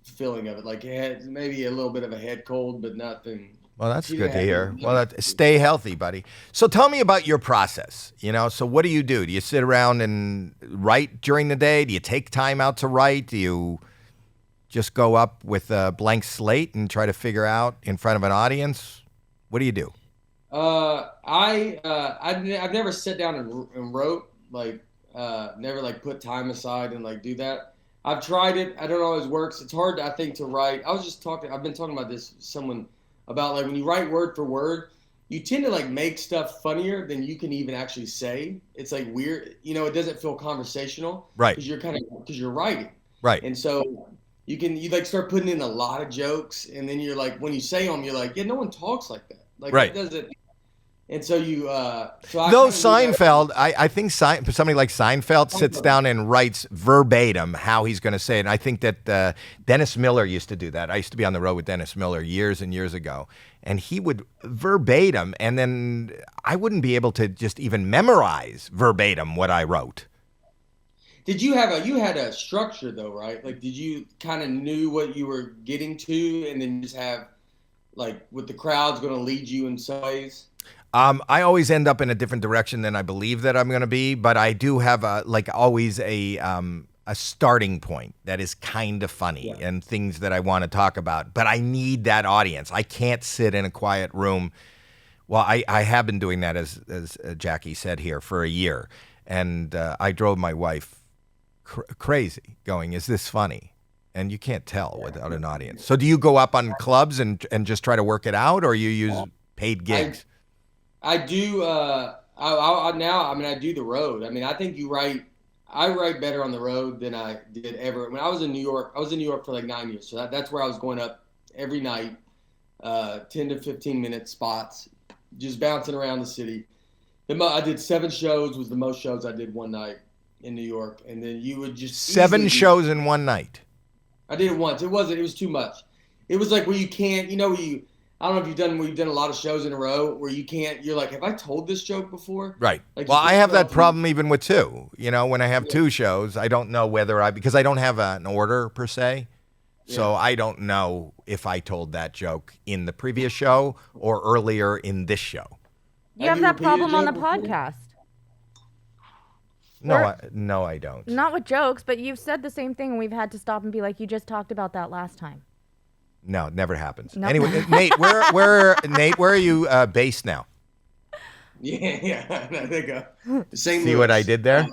Speaker 7: feeling of it, like maybe a little bit of a head cold, but nothing.
Speaker 1: Well, that's
Speaker 7: She
Speaker 1: good to
Speaker 7: had-
Speaker 1: hear. Well, stay healthy, buddy. So tell me about your process. So what do you do? Do you sit around and write during the day? Do you take time out to write? Do you just go up with a blank slate and try to figure out in front of an audience? What do you do?
Speaker 7: I've never sat down and wrote, like, never like put time aside and like do that. I've tried it. I don't always works. It's hard, I think, to write. I've been talking about this with someone about like when you write word for word, you tend to like make stuff funnier than you can even actually say. It's like weird. It doesn't feel conversational.
Speaker 1: Right.
Speaker 7: Because you're writing.
Speaker 1: Right.
Speaker 7: And so you like start putting in a lot of jokes, and then you're like, when you say them, you're like, yeah, no one talks like that. Like,
Speaker 1: Right.
Speaker 7: It doesn't. And so you, so I
Speaker 1: Though
Speaker 7: kinda do that.
Speaker 1: Seinfeld, I think somebody like Seinfeld sits down and writes verbatim how he's going to say it. And I think that Dennis Miller used to do that. I used to be on the road with Dennis Miller years and years ago. And he would verbatim, and then I wouldn't be able to just even memorize verbatim what I wrote.
Speaker 7: Did you had a structure though, right? Like, did you kind of knew what you were getting to, and then just have like what the crowd's going to lead you in some ways?
Speaker 1: I always end up in a different direction than I believe that I'm going to be, but I do have always a starting point that is kind of funny and things that I want to talk about. But I need that audience. I can't sit in a quiet room. Well, I have been doing that, as Jackie said here, for a year, and I drove my wife crazy, going, "Is this funny?" And you can't tell without an audience. So do you go up on clubs and just try to work it out, or you use paid gigs?
Speaker 7: I do. I do the road. I mean, I think I write better on the road than I did ever. When I was in New York, for like 9 years. So that's where I was going up every night, 10 to 15 minute spots, just bouncing around the city. I did 7 shows, was the most shows I did one night in New York. And then you would just
Speaker 1: 7 shows in one night.
Speaker 7: I did it once. It was too much. It was like where you can't, I don't know if you've done a lot of shows in a row where you can't, you're like, have I told this joke before?
Speaker 1: Right.
Speaker 7: Like,
Speaker 1: Well,
Speaker 7: just
Speaker 1: I have that
Speaker 7: throw-
Speaker 1: problem even with 2. When I have 2 shows, I don't know because I don't have an order per se. So I don't know if I told that joke in the previous show or earlier in this show.
Speaker 2: You
Speaker 7: Have
Speaker 2: have
Speaker 7: you
Speaker 2: that
Speaker 7: repeated
Speaker 2: problem
Speaker 7: a
Speaker 2: on the
Speaker 7: joke before?
Speaker 2: podcast.
Speaker 1: No, I don't.
Speaker 2: Not with jokes, but you've said the same thing, and we've had to stop and be like, you just talked about that last time.
Speaker 1: No, it never happens.
Speaker 2: No.
Speaker 1: Anyway, Nate, where are you based now?
Speaker 7: Yeah. There you go. St.
Speaker 1: See
Speaker 7: Louis.
Speaker 1: what I did there?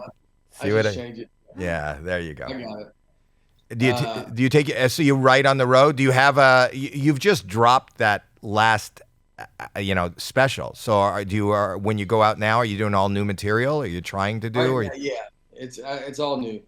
Speaker 7: I just changed it.
Speaker 1: Yeah, there you go.
Speaker 7: I got it.
Speaker 1: Do you take so you write on the road? Do you have you've just dropped that last special. So when you go out now, are you doing all new material? Are you trying to do?
Speaker 7: Yeah, it's all new.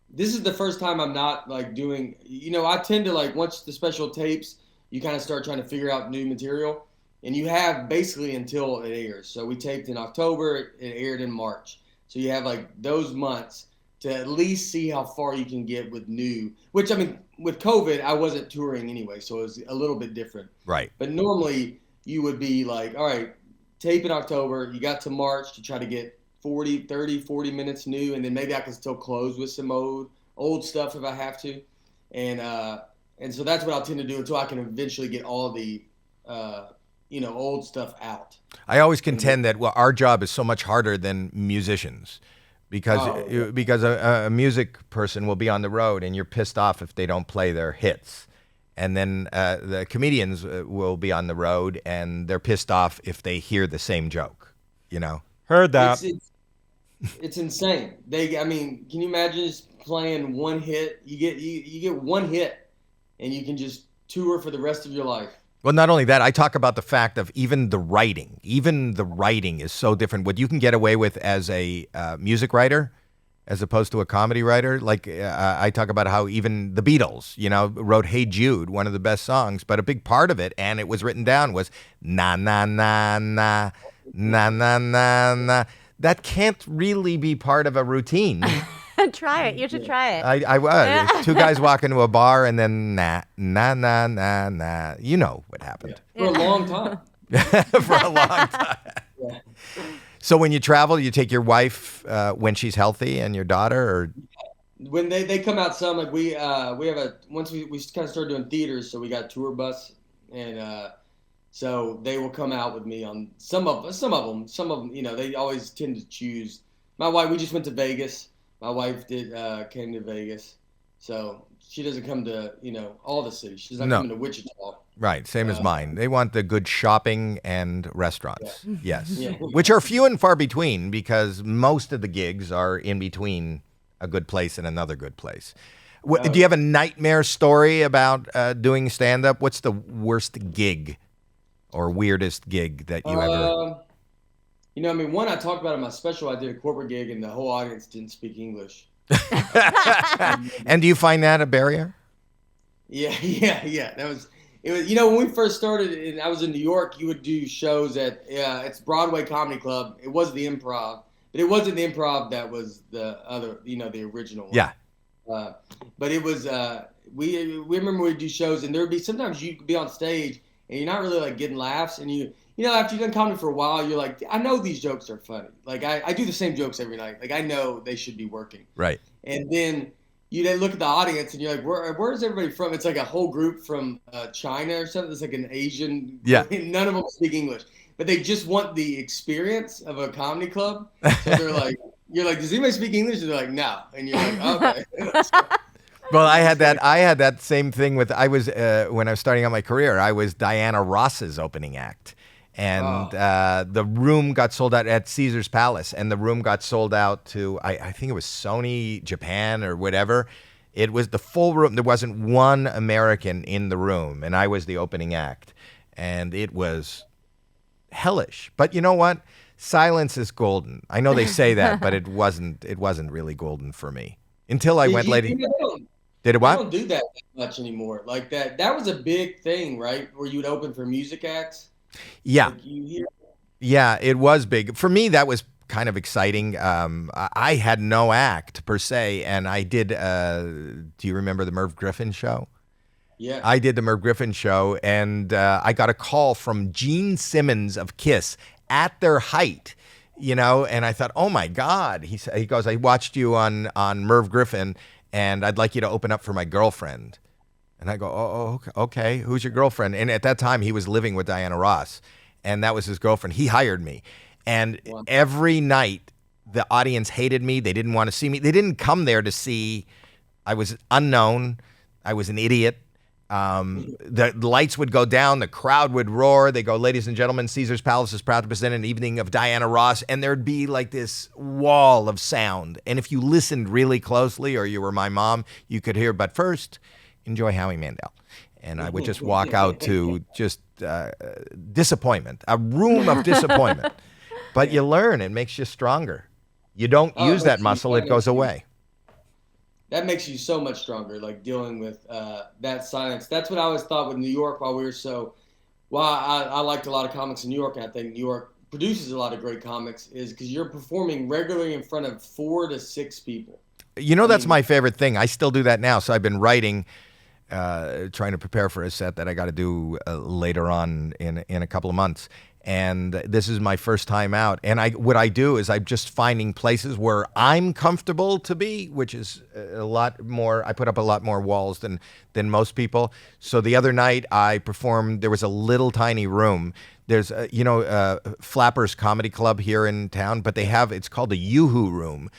Speaker 7: This is the first time I'm not like doing. I tend to like once the special tapes, you kind of start trying to figure out new material. And you have basically until it airs. So we taped in October, it aired in March. So you have like those months to at least see how far you can get with new, which I mean, with COVID, I wasn't touring anyway, so it was a little bit different.
Speaker 1: Right.
Speaker 7: But normally you would be like, all right, tape in October, you got to March to try to get 40 minutes new, and then maybe I can still close with some old stuff if I have to. And so that's what I'll tend to do until I can eventually get all the, old stuff out.
Speaker 1: I always contend that our job is so much harder than musicians because a music person will be on the road and you're pissed off if they don't play their hits. And then the comedians will be on the road and they're pissed off if they hear the same joke, Heard that.
Speaker 7: It's insane. Can you imagine just playing one hit? You get one hit and you can just tour for the rest of your life.
Speaker 1: Well, not only that, I talk about the fact of even the writing. Even the writing is so different. What you can get away with as a music writer as opposed to a comedy writer. Like I talk about how even the Beatles, wrote Hey Jude, one of the best songs, but a big part of it, and it was written down, was na, na, na, na, na, na, na, na. That can't really be part of a routine.
Speaker 2: Try it. You should try it.
Speaker 1: I was.
Speaker 2: Yeah.
Speaker 1: Two guys walk into a bar and then na, na, na, na, na. You know what happened.
Speaker 7: For a long time.
Speaker 1: For a long time.
Speaker 7: Yeah.
Speaker 1: So when you travel, you take your wife when she's healthy and your daughter, or
Speaker 7: when they come out some, like we have once we kind of started doing theaters, so we got a tour bus, and so they will come out with me on some of them. They always tend to choose. My wife, we just went to Vegas. My wife came to Vegas, so she doesn't come to all the cities. She's not coming to Wichita.
Speaker 1: Right, same as mine. They want the good shopping and restaurants.
Speaker 7: Yeah.
Speaker 1: Yes,
Speaker 7: Yeah.
Speaker 1: which are few and far between because most of the gigs are in between a good place and another good place. Do you have a nightmare story about doing stand-up? What's the worst gig or weirdest gig that you ever?
Speaker 7: One I talked about in my special. I did a corporate gig and the whole audience didn't speak English.
Speaker 1: And do you find that a barrier?
Speaker 7: Yeah. It was, when we first started, and I was in New York, you would do shows at it's Broadway Comedy Club. It was the Improv, but it wasn't the Improv that was the other, the original one.
Speaker 1: Yeah.
Speaker 7: But it was, we remember we'd do shows, and there would be, sometimes you could be on stage, and you're not really, like, getting laughs, and after you've done comedy for a while, you're like, I know these jokes are funny. Like, I do the same jokes every night. Like, I know they should be working.
Speaker 1: Right.
Speaker 7: And then you then look at the audience and you're like, where's everybody from? It's like a whole group from China or something. It's like an Asian.
Speaker 1: Yeah.
Speaker 7: None of them speak English, but they just want the experience of a comedy club. So they're like, you're like, does anybody speak English? And they're like, no. And you're like, okay.
Speaker 1: Well, I had that same thing with, when I was starting out my career, I was Diana Ross's opening act. And the room got sold out at Caesar's Palace, and the room got sold out to, I think it was Sony Japan or whatever. It was the full room. There wasn't one American in the room, and I was the opening act. And it was hellish. But you know what? Silence is golden. I know they say that, but it wasn't really golden for me. Until I went later. Did it what?
Speaker 7: They don't do that much anymore. Like that was a big thing, right? Where you would open for music acts.
Speaker 1: Yeah.
Speaker 7: Like
Speaker 1: Yeah, it was big. For me, that was kind of exciting. I had no act per se, and I did, do you remember the Merv Griffin show?
Speaker 7: Yeah.
Speaker 1: I did the Merv Griffin show, and I got a call from Gene Simmons of Kiss at their height, and I thought, oh my God. He goes, I watched you on Merv Griffin, and I'd like you to open up for my girlfriend. And I go, oh, okay. Who's your girlfriend? And at that time, he was living with Diana Ross, and that was his girlfriend. He hired me. And every night, the audience hated me. They didn't want to see me. They didn't come there to see. I was unknown. I was an idiot. The lights would go down. The crowd would roar. They go, ladies and gentlemen, Caesar's Palace is proud to present an evening of Diana Ross. And there'd be like this wall of sound. And if you listened really closely, or you were my mom, you could hear, but first, enjoy Howie Mandel. And I would just walk out to just disappointment, a room of disappointment. But you learn. It makes you stronger. You don't use that muscle. It goes away.
Speaker 7: That makes you so much stronger, like dealing with that silence. That's what I always thought with New York while we were so why I liked a lot of comics in New York, and I think New York produces a lot of great comics, is because you're performing regularly in front of 4 to 6 people.
Speaker 1: That's my favorite thing. I still do that now. So I've been writing, trying to prepare for a set that I got to do later on in a couple of months. And this is my first time out. And what I do is I'm just finding places where I'm comfortable to be, which is a lot more. I put up a lot more walls than most people. So the other night I performed. There was a little tiny room. There's Flappers Comedy Club here in town, but it's called the Yoo-Hoo Room.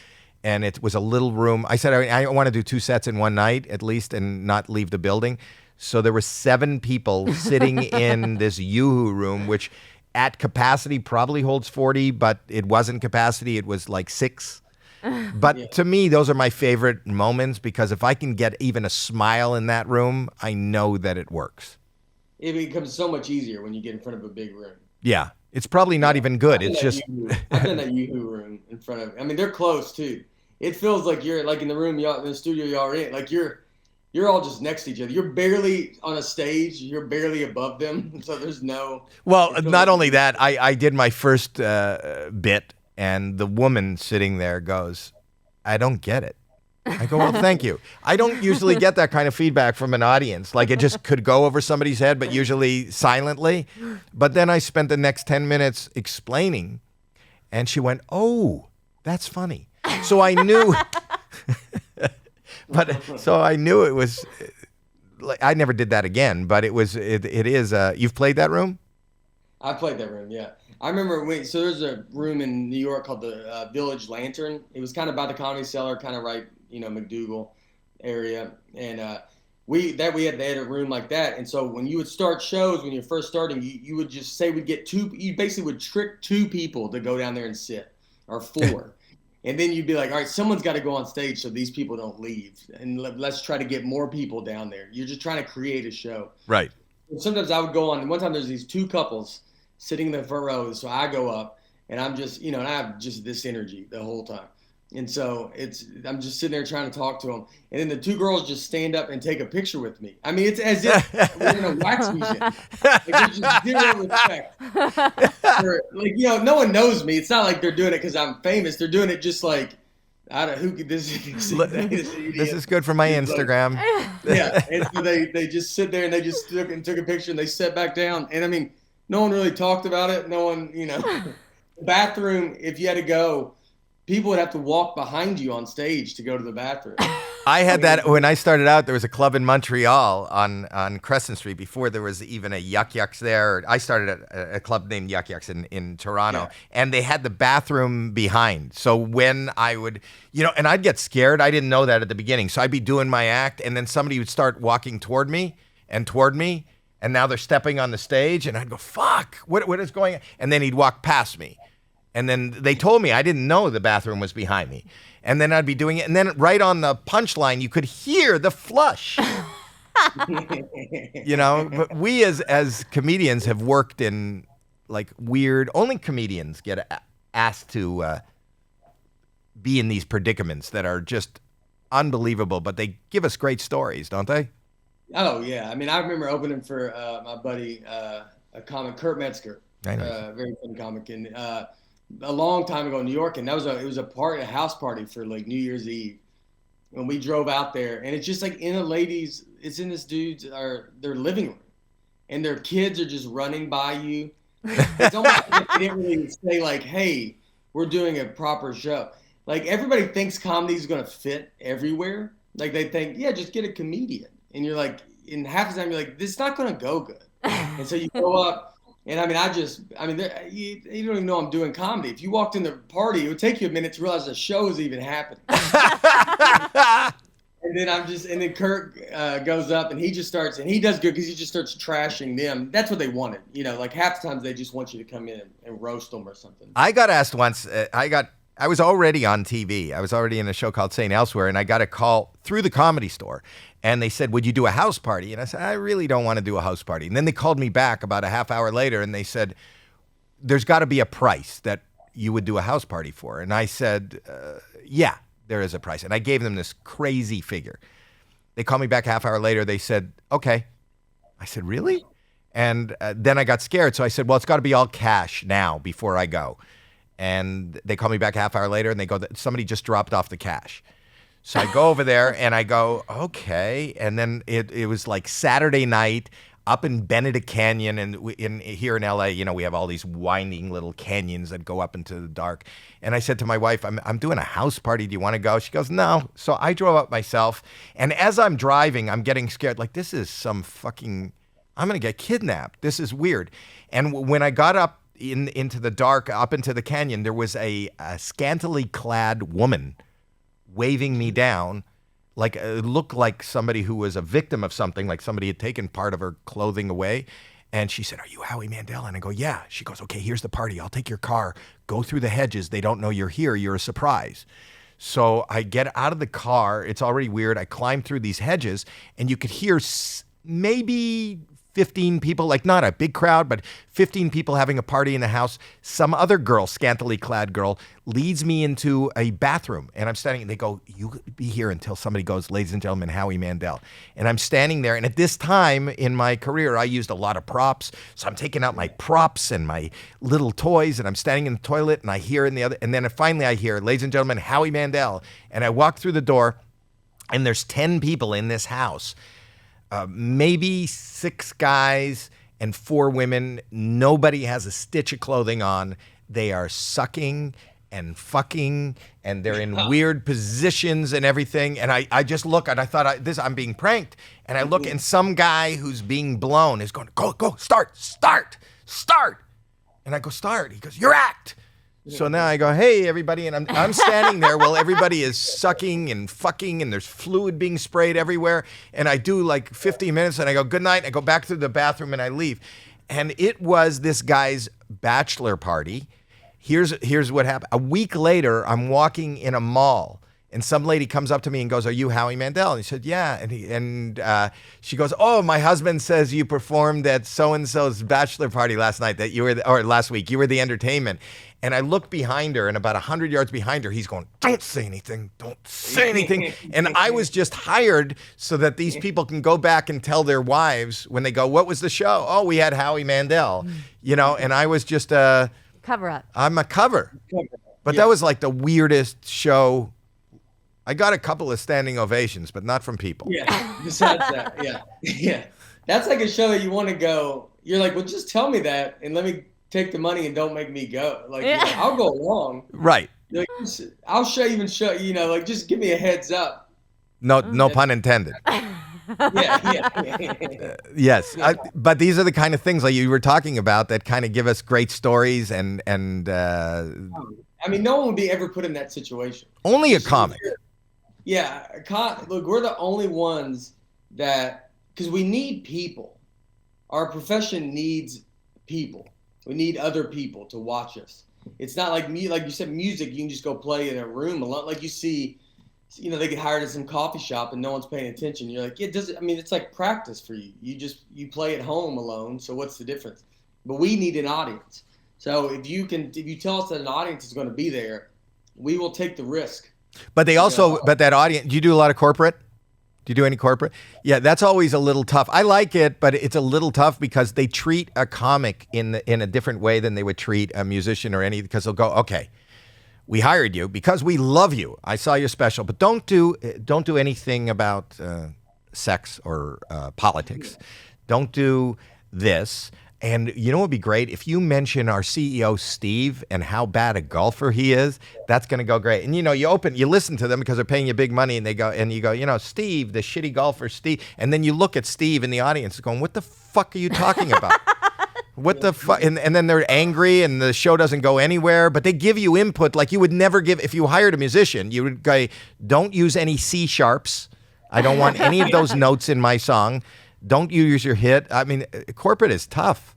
Speaker 1: And it was a little room. I said, I want to do 2 sets in one night at least and not leave the building. So there were 7 people sitting in this Yoo-Hoo Room, which at capacity probably holds 40, but it wasn't capacity. It was like 6. But to me, those are my favorite moments because if I can get even a smile in that room, I know that it works.
Speaker 7: It becomes so much easier when you get in front of a big room.
Speaker 1: Yeah. It's probably not even good. It's just
Speaker 7: I've done that Yoo-Hoo room in front of. I mean, they're close too. It feels like you're like in the room, in the studio y'all are in. Like you're all just next to each other. You're barely on a stage. You're barely above them. So there's no.
Speaker 1: Well, not only that, I did my first bit, and the woman sitting there goes, "I don't get it." I go, well, thank you. I don't usually get that kind of feedback from an audience. Like it just could go over somebody's head, but usually silently. But then I spent the next 10 minutes explaining, and she went, "Oh, that's funny." So I knew, I knew it was, like, I never did that again, but it is, you've played that room?
Speaker 7: I played that room, yeah. I remember so there's a room in New York called the Village Lantern. It was kind of by the Comedy Cellar, kind of right, McDougal area. And they had a room like that. And so when you would start shows, when you're first starting, you would just say you basically would trick 2 people to go down there and sit, or 4. And then you'd be like, all right, someone's got to go on stage so these people don't leave. And let's try to get more people down there. You're just trying to create a show.
Speaker 1: Right.
Speaker 7: And sometimes I would go on. One time there's these 2 couples sitting in the front row. So I go up and I'm just, and I have just this energy the whole time. And so I'm just sitting there trying to talk to them. And then the 2 girls just stand up and take a picture with me. I mean, it's as if we're in a wax museum. Like, there's just 0 respect. No one knows me. It's not like they're doing it because I'm famous. They're doing it just like, I don't know, this
Speaker 1: is good for my Instagram.
Speaker 7: Yeah. And so they just sit there and they just took a picture and they sat back down. And I mean, no one really talked about it. No one, the bathroom, if you had to go, people would have to walk behind you on stage to go to the bathroom.
Speaker 1: I had that when I started out. There was a club in Montreal on Crescent Street before there was even a Yuck Yucks there. I started at a club named Yuck Yucks in Toronto, and they had the bathroom behind. So when I would, and I'd get scared. I didn't know that at the beginning. So I'd be doing my act, and then somebody would start walking toward me, and now they're stepping on the stage, and I'd go, fuck, what is going on? And then he'd walk past me. And then they told me, I didn't know the bathroom was behind me. And then I'd be doing it. And then right on the punchline, you could hear the flush. But we as comedians have worked in like weird, only comedians get asked to be in these predicaments that are just unbelievable, but they give us great stories, don't they?
Speaker 7: Oh, yeah. I mean, I remember opening for my buddy, a comic, Kurt Metzger, very funny comic. And a long time ago in New York, and it was a house party for like New Year's Eve when we drove out there, and it's just like it's in this dude's their living room, and their kids are just running by you. It's almost like they didn't really say like, hey, we're doing a proper show. Like everybody thinks comedy is going to fit everywhere. Like they think, yeah, just get a comedian, and you're like, in half the time you're like, this is not going to go good. And so you go up. And I mean, you don't even know I'm doing comedy. If you walked in the party, it would take you a minute to realize the show is even happening. And then Kurt goes up and he just starts, and he does good because he just starts trashing them. That's what they wanted. Like half the times they just want you to come in and roast them or something.
Speaker 1: I got asked once, I was already on TV. I was already in a show called St. Elsewhere, and I got a call through the Comedy Store. And they said, would you do a house party? And I said, I really don't want to do a house party. And then they called me back about a half hour later, and they said, there's got to be a price that you would do a house party for. And I said, yeah, there is a price. And I gave them this crazy figure. They called me back a half hour later. They said, okay. I said, really? And then I got scared. So I said, well, it's got to be all cash now before I go. And they call me back a half hour later and they go, somebody just dropped off the cash. So I go over there and I go, okay. And then it was like Saturday night up in Benedict Canyon. And here in LA, you know, we have all these winding little canyons that go up into the dark. And I said to my wife, I'm doing a house party. Do you want to go? She goes, no. So I drove up myself. And as I'm driving, I'm getting scared. Like, this is some fucking, I'm going to get kidnapped. This is weird. And when I got up into the dark, up into the canyon, there was a scantily clad woman waving me down, like it looked like somebody who was a victim of something, like somebody had taken part of her clothing away. And she said, are you Howie Mandel? And I go, yeah. She goes, okay, here's the party. I'll take your car. Go through the hedges. They don't know you're here. You're a surprise. So I get out of the car. It's already weird. I climb through these hedges, and you could hear maybe 15 people, like not a big crowd, but 15 people having a party in the house. Some other girl, scantily clad girl, leads me into a bathroom. And I'm standing, and they go, you be here until somebody goes, ladies and gentlemen, Howie Mandel. And I'm standing there. And at this time in my career, I used a lot of props. So I'm taking out my props and my little toys, and I'm standing in the toilet, and I hear in the other, and then finally I hear, ladies and gentlemen, Howie Mandel. And I walk through the door, and there's 10 people in this house. Maybe 6 guys and 4 women. Nobody has a stitch of clothing on. They are sucking and fucking, and they're in weird positions and everything. And I just look, and I thought, I'm being pranked. And I look, and some guy who's being blown is going, go, start. And I go, start. He goes, your act. So now I go, hey, everybody, and I'm standing there while everybody is sucking and fucking, and there's fluid being sprayed everywhere. And I do like 15 minutes, and I go, good night. I go back to the bathroom, and I leave. And it was this guy's bachelor party. Here's what happened. A week later, I'm walking in a mall, and some lady comes up to me and goes, are you Howie Mandel? And he said, yeah. And she goes, oh, my husband says you performed at so-and-so's bachelor party last night, or last week. You were the entertainment. And I look behind her, and about 100 yards behind her, he's going, don't say anything. Don't say anything. And I was just hired so that these people can go back and tell their wives when they go, what was the show? Oh, we had Howie Mandel, you know, and I was just
Speaker 2: cover up.
Speaker 1: I'm a cover. But that was like the weirdest show. I got a couple of standing ovations, but not from people.
Speaker 7: Yeah, besides that, yeah. That's like a show that you want to go. You're like, well, just tell me that, and let me take the money and don't make me go. Like, you know, I'll go along.
Speaker 1: Right.
Speaker 7: Like, I'll show, you know, like, just give me a heads up.
Speaker 1: No pun intended.
Speaker 7: Yeah.
Speaker 1: Yes. But these are the kind of things like you were talking about that kind of give us great stories and
Speaker 7: I mean, no one would be ever put in that situation.
Speaker 1: Only a comic.
Speaker 7: Yeah. Look, we're the only ones that, because we need people. Our profession needs people. We need other people to watch us. It's not like me, like you said, music, you can just go play in a room alone. Like you see, you know, they get hired at some coffee shop and no one's paying attention. You're like, it's like practice for you. You play at home alone. So what's the difference? But we need an audience. So if you tell us that an audience is going to be there, we will take the risk.
Speaker 1: But they also, but that audience, do you do a lot of corporate? Do you do any corporate? Yeah, that's always a little tough. I like it, but it's a little tough because they treat a comic in a different way than they would treat a musician or any, because they'll go, okay, we hired you because we love you. I saw your special, but don't do anything about sex or politics. Don't do this. And you know what would be great? If you mention our CEO, Steve, and how bad a golfer he is, that's going to go great. And, you know, you listen to them because they're paying you big money, and you go, you know, Steve, the shitty golfer, Steve. And then you look at Steve in the audience going, what the fuck are you talking about? What the fuck? And then they're angry, and the show doesn't go anywhere, but they give you input like you would never give. If you hired a musician, you would go, don't use any C sharps. I don't want any of those notes in my song. Don't you use your hit. I mean, corporate is tough.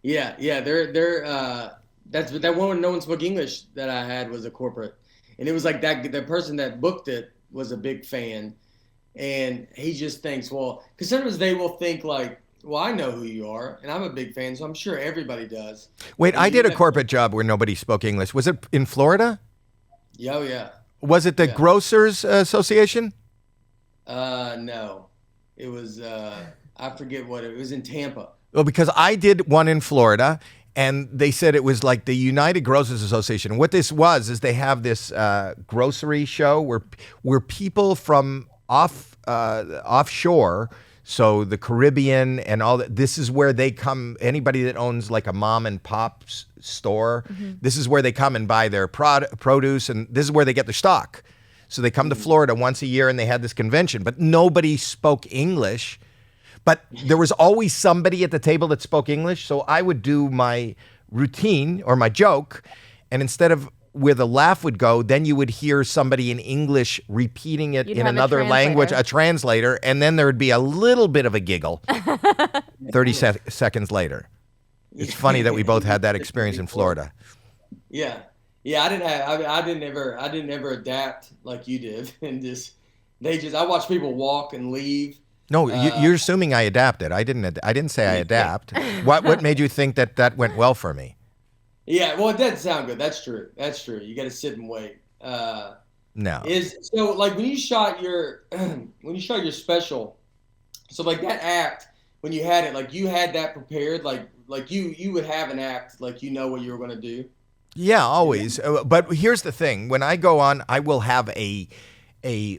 Speaker 7: Yeah. They're that's that one. No one spoke English that I had was a corporate, and it was like that. The person that booked it was a big fan, and he just thinks, well, because sometimes they will think like, well, I know who you are, and I'm a big fan, so I'm sure everybody does.
Speaker 1: Wait, I did a corporate job where nobody spoke English. Was it in Florida?
Speaker 7: Oh yeah.
Speaker 1: Was it the Grocers Association?
Speaker 7: No. It was I forget what it was in Tampa.
Speaker 1: Well, because I did one in Florida, and they said it was like the United Grocers Association. What this was is they have this grocery show where people from offshore, so the Caribbean and all that, this is where they come. Anybody that owns like a mom and pop store, this is where they come and buy their produce, and this is where they get their stock. So they come to Florida once a year, and they had this convention, but nobody spoke English. But there was always somebody at the table that spoke English. So I would do my routine or my joke, and instead of where the laugh would go, then you would hear somebody in English repeating it
Speaker 2: You'd
Speaker 1: in
Speaker 2: have a
Speaker 1: another language,
Speaker 2: translator.
Speaker 1: a translator, and then there would be a little bit of a giggle 30 seconds later. It's funny that we both had that experience in Florida.
Speaker 7: Yeah, yeah. I didn't ever adapt like you did, and I watched people walk and leave.
Speaker 1: No, you're assuming I adapted. I didn't say I adapt. What made you think that went well for me?
Speaker 7: Yeah, well, it doesn't sound good. That's true. You got to sit and wait.
Speaker 1: No.
Speaker 7: So like when you shot your special, so like that act when you had it, like you had that prepared, like you would have an act, like you know what you were gonna do.
Speaker 1: Yeah, always. But here's the thing: when I go on, I will have a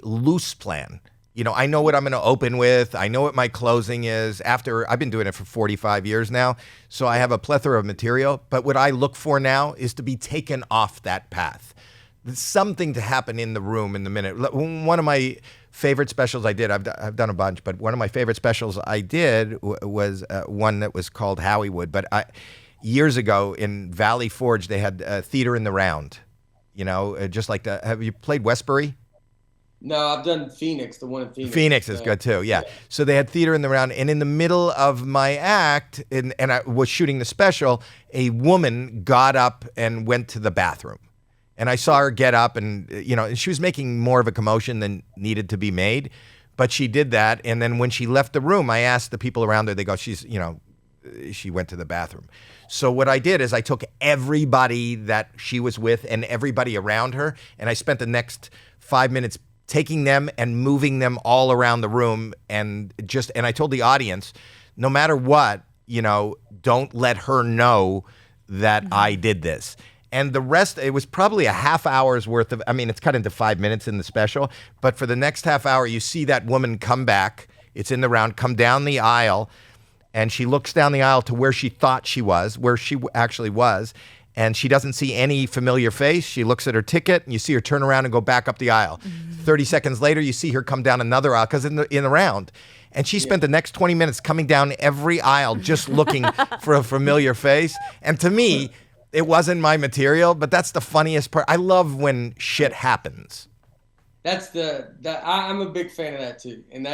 Speaker 1: loose plan. You know, I know what I'm going to open with. I know what my closing is. I've been doing it for 45 years now, so I have a plethora of material. But what I look for now is to be taken off that path. There's something to happen in the room in the minute. One of my favorite specials I did, I've done a bunch, but one of my favorite specials I did was one that was called Howiewood. But years ago in Valley Forge, they had theater in the round. You know, just like have you played Westbury?
Speaker 7: No, I've done Phoenix, the one in Phoenix.
Speaker 1: Phoenix is good too, yeah. So they had theater in the round, and in the middle of my act, and I was shooting the special, a woman got up and went to the bathroom. And I saw her get up, and she was making more of a commotion than needed to be made, but she did that. And then when she left the room, I asked the people around her, they go, she went to the bathroom. So what I did is I took everybody that she was with and everybody around her, and I spent the next 5 minutes taking them and moving them all around the room, and I told the audience, no matter what, don't let her know that I did this. And the rest, it was probably a half hour's worth of, it's cut into 5 minutes in the special, but for the next half hour, you see that woman come back, it's in the round, come down the aisle, and she looks down the aisle to where she thought she was, where she actually was, and she doesn't see any familiar face. She looks at her ticket, and you see her turn around and go back up the aisle. 30 seconds later, you see her come down another aisle, because in the round. And she spent the next 20 minutes coming down every aisle just looking for a familiar face. And to me, it wasn't my material, but that's the funniest part. I love when shit happens.
Speaker 7: I'm a big fan of that too. And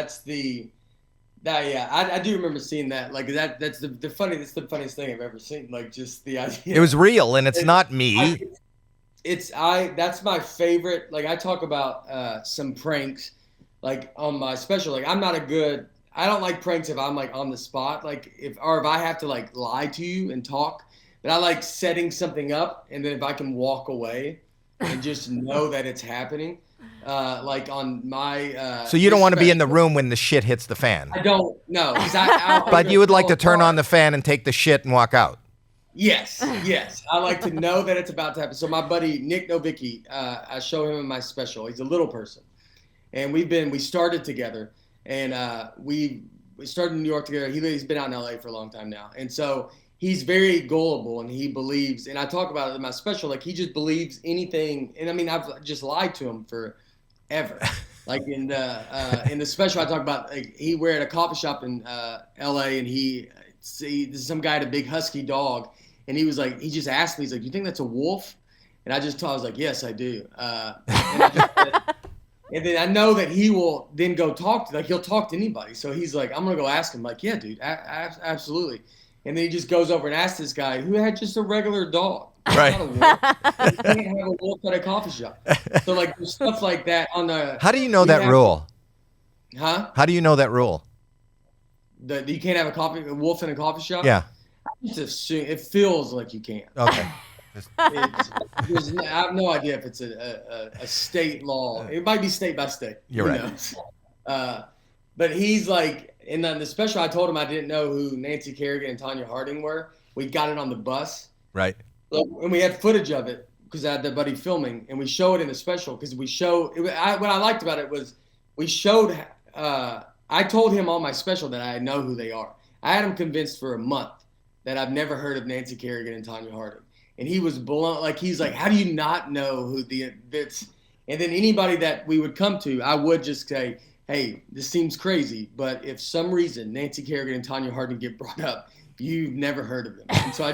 Speaker 7: I do remember seeing that. Like that's the funniest thing I've ever seen. Like just the idea.
Speaker 1: It was real, and it's not me.
Speaker 7: That's my favorite. Like I talk about some pranks, like on my special. Like I don't like pranks if I'm like on the spot. Like if I have to like lie to you and talk. But I like setting something up, and then if I can walk away and just know that it's happening. Like on my
Speaker 1: so you don't want to be in the room when the shit hits the fan.
Speaker 7: I don't know.
Speaker 1: But you would like to turn on the fan and take the shit and walk out.
Speaker 7: Yes. I like to know that it's about to happen. So my buddy Nick Novicki, I show him in my special. He's a little person, and we started together, and we started in New York together. He's been out in LA for a long time now, and so he's very gullible, and he believes. And I talk about it in my special. Like he just believes anything. And I've just lied to him forever. Like in the special, I talk about like we're at a coffee shop in LA, and there's some guy had a big husky dog, and he was like, he just asked me, he's like, "You think that's a wolf?" And I was like, "Yes, I do." And then I know that he will then go he'll talk to anybody. So he's like, I'm gonna go ask him. Like, yeah, dude, absolutely. And then he just goes over and asks this guy who had just a regular dog.
Speaker 1: Right.
Speaker 7: Not a wolf. You can't have a wolf at a coffee shop. So like there's stuff like that on the.
Speaker 1: How do you know that rule?
Speaker 7: Huh?
Speaker 1: How do you know that rule?
Speaker 7: That you can't have a wolf in a coffee shop?
Speaker 1: Yeah.
Speaker 7: I just assume it feels like you can.
Speaker 1: Okay.
Speaker 7: I have no idea if it's a state law. It might be state by state.
Speaker 1: You're
Speaker 7: Who
Speaker 1: right.
Speaker 7: knows? But he's like, in the special, I told him I didn't know who Nancy Kerrigan and Tanya Harding were. We got it on the bus.
Speaker 1: Right.
Speaker 7: And we had footage of it because I had the buddy filming, and we show it in the special because we show what I liked about it was we showed. I told him on my special that I know who they are. I had him convinced for a month that I've never heard of Nancy Kerrigan and Tanya Harding, and he was blown. Like he's like, how do you not know who that's? And then anybody that we would come to, I would just say, hey, this seems crazy, but if some reason Nancy Kerrigan and Tanya Harding get brought up, you've never heard of them. And so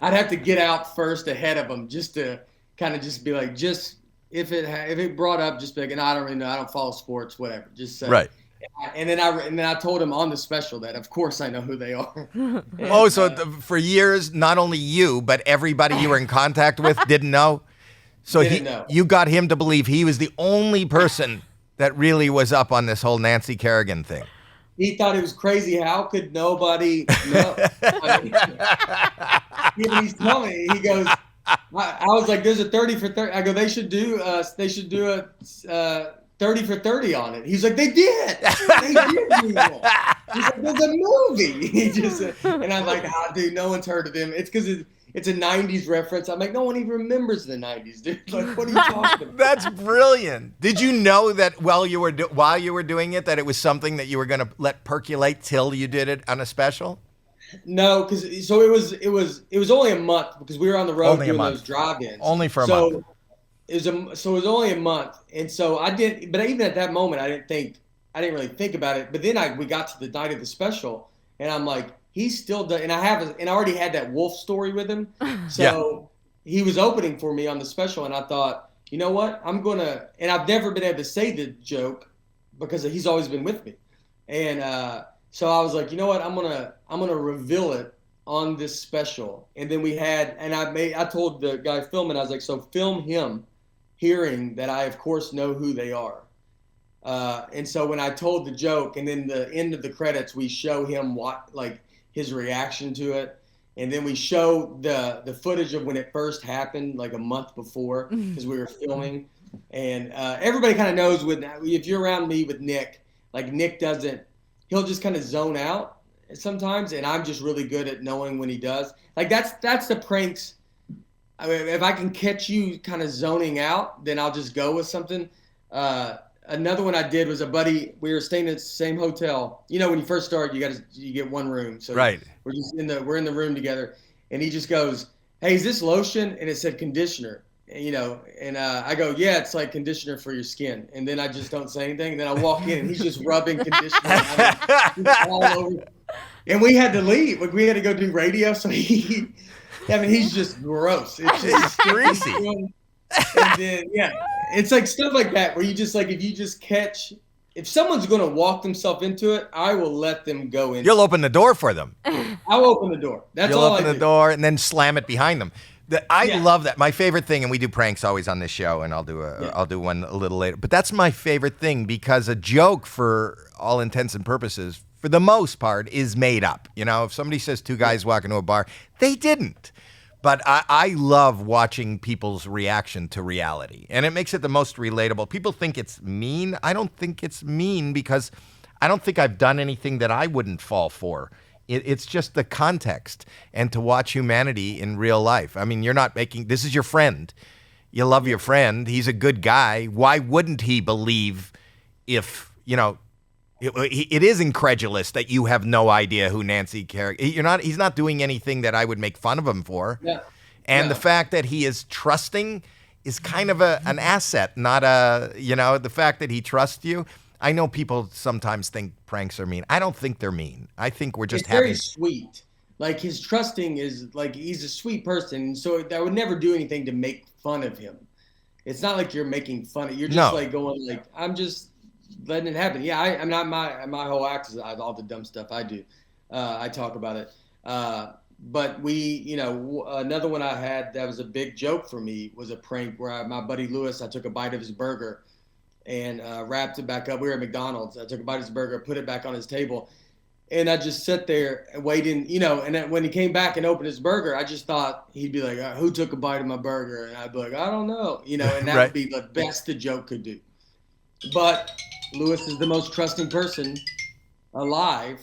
Speaker 7: I'd have to get out first ahead of them just to kind of just be like, just if it brought up, just be like, I don't really know, I don't follow sports, whatever. Just say. Right. And then I told him on the special that of course I know who they are.
Speaker 1: For years, not only you but everybody you were in contact with didn't know. So you got him to believe he was the only person that really was up on this whole Nancy Kerrigan thing.
Speaker 7: He thought it was crazy. How could nobody know? He's telling me, he goes, I was like, there's a 30 for 30. I go, they should do a 30 for 30 on it. He's like, they did. They did do that. He's like, there's a movie. And I'm like, dude, no one's heard of him. It's because it's a 90s reference. I'm like, no one even remembers the 90s, dude. Like, what are you talking about?
Speaker 1: That's brilliant. Did you know that while you were doing it, that it was something that you were going to let percolate till you did it on a special?
Speaker 7: No, because it was only a month because we were on the road doing those drive-ins.
Speaker 1: Only for a month.
Speaker 7: It was only a month, and so I didn't. But even at that moment, I didn't really think about it. But then we got to the night of the special, and I'm like, he's still done, and I already had that wolf story with him. So he was opening for me on the special, and I thought, you know what, and I've never been able to say the joke because he's always been with me, and so I was like, you know what, I'm gonna reveal it on this special, and then I told the guy filming, I was like, so film him hearing that I of course know who they are. And so when I told the joke, and then the end of the credits, we show him his reaction to it, and then we show the footage of when it first happened, like a month before, because we were filming, and everybody kind of knows if you're around me with Nick, like Nick he'll just kind of zone out sometimes, and I'm just really good at knowing when he does. Like that's the pranks. I mean, if I can catch you kind of zoning out, then I'll just go with something. Another one I did was a buddy. We were staying at the same hotel. You know, when you first start, you get one room. So
Speaker 1: right.
Speaker 7: We're in the room together, and he just goes, "Hey, is this lotion?" And it said conditioner. And, I go, "Yeah, it's like conditioner for your skin." And then I just don't say anything. And then I walk in, and he's just rubbing conditioner all over. And we had to leave. Like, we had to go do radio. So he's just gross. It's just
Speaker 1: greasy.
Speaker 7: And then, it's like stuff like that where you just like, if someone's going to walk themselves into it, I will let them go in.
Speaker 1: You'll open the door for them.
Speaker 7: I'll open the door. That's all I do.
Speaker 1: You'll open the door and then slam it behind them. I love that. My favorite thing, and we do pranks always on this show, and I'll do one a little later. But that's my favorite thing because a joke, for all intents and purposes, for the most part, is made up. You know, if somebody says two guys walk into a bar, they didn't. But I love watching people's reaction to reality, and it makes it the most relatable. People think it's mean. I don't think it's mean because I don't think I've done anything that I wouldn't fall for. It's just the context and to watch humanity in real life. I mean, this is your friend. You love your friend. He's a good guy. Why wouldn't he believe if, it is incredulous that you have no idea who Nancy Kerrigan. He's not doing anything that I would make fun of him for. Yeah. And the fact that he is trusting is kind of an asset, not the fact that he trusts you. I know people sometimes think pranks are mean. I don't think they're mean. I think we're just
Speaker 7: very sweet. Like, his trusting is like, he's a sweet person. So I would never do anything to make fun of him. It's not like you're making fun of. You're just like going like, I'm just letting it happen. Yeah, I'm not my whole act is all the dumb stuff I do. I talk about it. But another one I had that was a big joke for me was a prank where my buddy Lewis, I took a bite of his burger and wrapped it back up. We were at McDonald's. I took a bite of his burger, put it back on his table, and I just sat there waiting, and then when he came back and opened his burger, I just thought he'd be like, who took a bite of my burger? And I'd be like, I don't know, and that would be the best the joke could do. But Lewis is the most trusting person alive.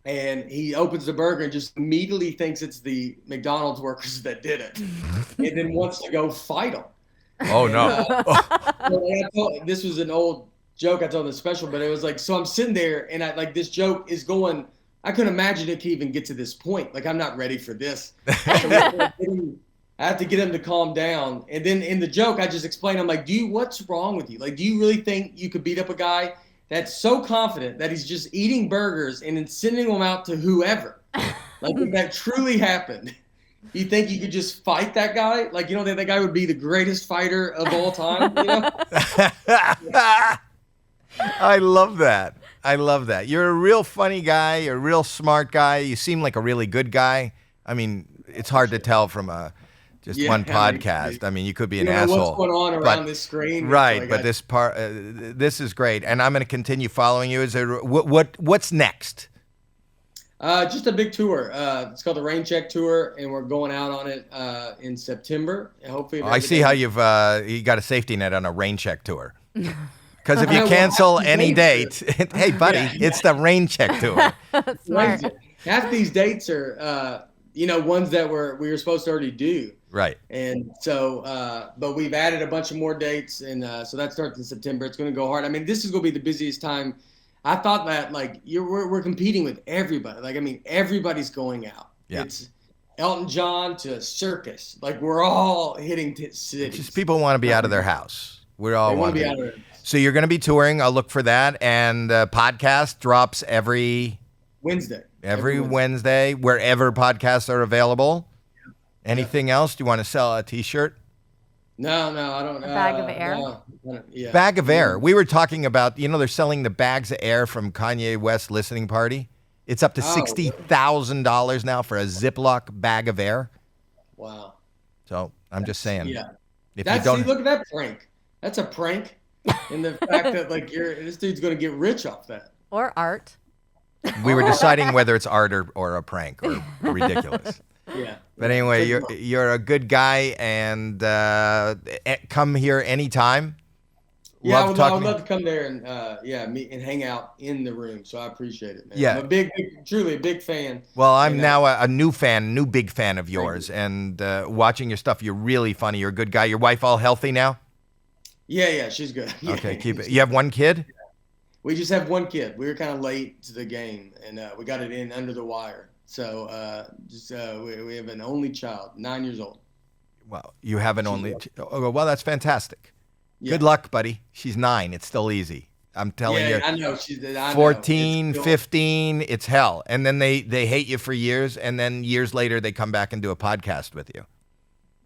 Speaker 7: And he opens the burger and just immediately thinks it's the McDonald's workers that did it. And then wants to go fight them.
Speaker 1: Oh, no.
Speaker 7: This was an old joke I told in the special, but it was like, so I'm sitting there and this joke is going, I couldn't imagine it could even get to this point. Like, I'm not ready for this. So I have to get him to calm down. And then in the joke, I just explain, I'm like, what's wrong with you? Like, do you really think you could beat up a guy that's so confident that he's just eating burgers and then sending them out to whoever? Like, if that truly happened, you think you could just fight that guy? Like, you don't think that guy would be the greatest fighter of all time? You know?
Speaker 1: I love that. I love that. You're a real funny guy. You're a real smart guy. You seem like a really good guy. I mean, it's hard to tell from one podcast. I mean, you could be an asshole.
Speaker 7: What's going on around this screen?
Speaker 1: Right, but this is great, and I'm going to continue following you. Is there what's next?
Speaker 7: Just a big tour. It's called the Rain Check Tour, and we're going out on it in September. Hopefully,
Speaker 1: I see how you got a safety net on a Rain Check Tour. Because if you cancel any date, hey buddy, it's the Rain Check Tour.
Speaker 2: Smart.
Speaker 7: Half these dates are, ones that we were supposed to already do.
Speaker 1: Right.
Speaker 7: And so, but we've added a bunch of more dates, and so that starts in September. It's going to go hard. I mean, this is going to be the busiest time. I thought that we're competing with everybody. Like, I mean, everybody's going out.
Speaker 1: Yeah.
Speaker 7: It's Elton John to Circus. Like, we're all hitting cities.
Speaker 1: Just people want to be out of their house. We all want to
Speaker 7: be out of their house.
Speaker 1: So you're going to be touring. I'll look for that. And the podcast drops every
Speaker 7: Wednesday.
Speaker 1: Every Wednesday, wherever podcasts are available. Anything else? Do you want to sell a T-shirt?
Speaker 7: No, I don't.
Speaker 2: A bag of air?
Speaker 7: No, yeah.
Speaker 1: Bag of air. We were talking about, they're selling the bags of air from Kanye West listening party. It's up to $60,000 now for a Ziploc bag of air.
Speaker 7: Wow.
Speaker 1: So I'm just saying.
Speaker 7: Yeah.
Speaker 1: If
Speaker 7: look at that prank. That's a prank. And the fact that this dude's going to get rich off that.
Speaker 2: Or art.
Speaker 1: We were deciding whether it's art or a prank or ridiculous.
Speaker 7: Yeah.
Speaker 1: But anyway, you're a good guy, and come here anytime.
Speaker 7: Yeah, I would love to come there and meet and hang out in the room. So I appreciate it, man.
Speaker 1: Yeah.
Speaker 7: I'm truly a big fan.
Speaker 1: Well, I'm now a new big fan of yours, and watching your stuff. You're really funny. You're a good guy. Your wife all healthy now?
Speaker 7: Yeah, she's good. Yeah,
Speaker 1: okay, keep it. You have one kid?
Speaker 7: We just have one kid. We were kind of late to the game, and we got it in under the wire. So we have an only child, 9 years old.
Speaker 1: Well, you have an only. Well, that's fantastic. Yeah. Good luck, buddy. She's 9. It's still easy. I'm telling you.
Speaker 7: I know.
Speaker 1: 14, 15, it's hell. And then they hate you for years, and then years later they come back and do a podcast with you.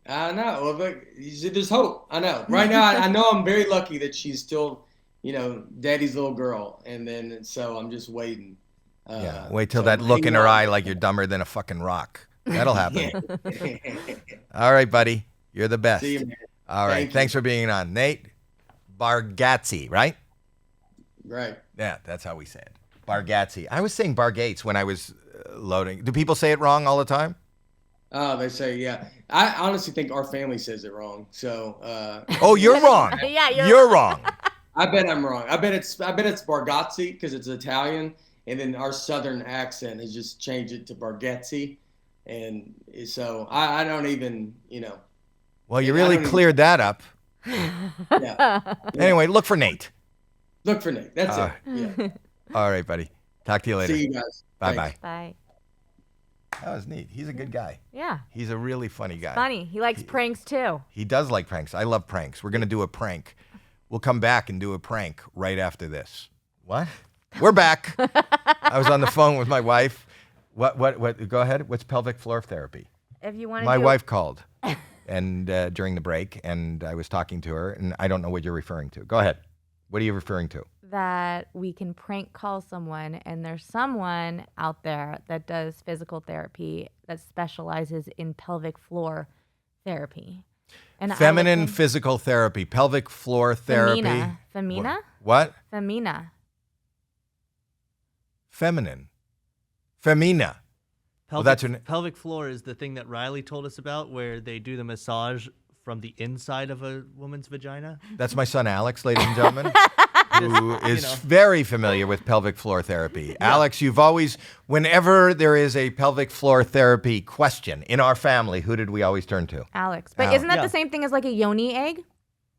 Speaker 7: I know. Well, but there's hope. I know. Right now, I know I'm very lucky that she's still, daddy's little girl. And then, so I'm just waiting.
Speaker 1: Wait till that look in her eye like you're dumber than a fucking rock. That'll happen. All right, buddy. You're the best.
Speaker 7: See you, man.
Speaker 1: All right. Thanks for being on. Nate Bargatze, right?
Speaker 7: Right.
Speaker 1: Yeah, that's how we say it. Bargatze. I was saying Bargates when I was loading. Do people say it wrong all the time?
Speaker 7: Oh, they say, yeah. I honestly think our family says it wrong. So.
Speaker 1: Oh, you're wrong.
Speaker 2: Yeah,
Speaker 1: you're wrong.
Speaker 7: I bet I'm wrong. I bet it's Bargatze because it's Italian, and then our southern accent has just changed it to Bargatze, and so I don't even,
Speaker 1: Well, you really cleared that up.
Speaker 7: Yeah.
Speaker 1: Anyway, look for Nate.
Speaker 7: Look for Nate. That's it. Yeah.
Speaker 1: All right, buddy. Talk to you later.
Speaker 7: See you guys.
Speaker 1: Bye-bye.
Speaker 2: Bye.
Speaker 1: That was neat. He's a good guy.
Speaker 2: Yeah.
Speaker 1: He's a really funny guy.
Speaker 2: Funny. He likes pranks too.
Speaker 1: He does like pranks. I love pranks. We're going to do a prank. We'll come back and do a prank right after this. What? We're back. I was on the phone with my wife. What? Go ahead. What's pelvic floor therapy?
Speaker 2: If you want to
Speaker 1: My wife called and during the break, and I was talking to her, and I don't know what you're referring to. Go ahead. What are you referring to?
Speaker 2: That we can prank call someone, and there's someone out there that does physical therapy that specializes in pelvic floor therapy. And
Speaker 1: Feminine physical therapy, pelvic floor therapy.
Speaker 2: Femina?
Speaker 1: What?
Speaker 2: Femina.
Speaker 1: Feminine. Femina.
Speaker 6: Pelvic floor is the thing that Riley told us about, where they do the massage from the inside of a woman's vagina.
Speaker 1: That's my son Alex, ladies and gentlemen, who is very familiar with pelvic floor therapy. Alex, you've always, whenever there is a pelvic floor therapy question in our family, who did we always turn to?
Speaker 2: Alex. But isn't that the same thing as like a yoni egg?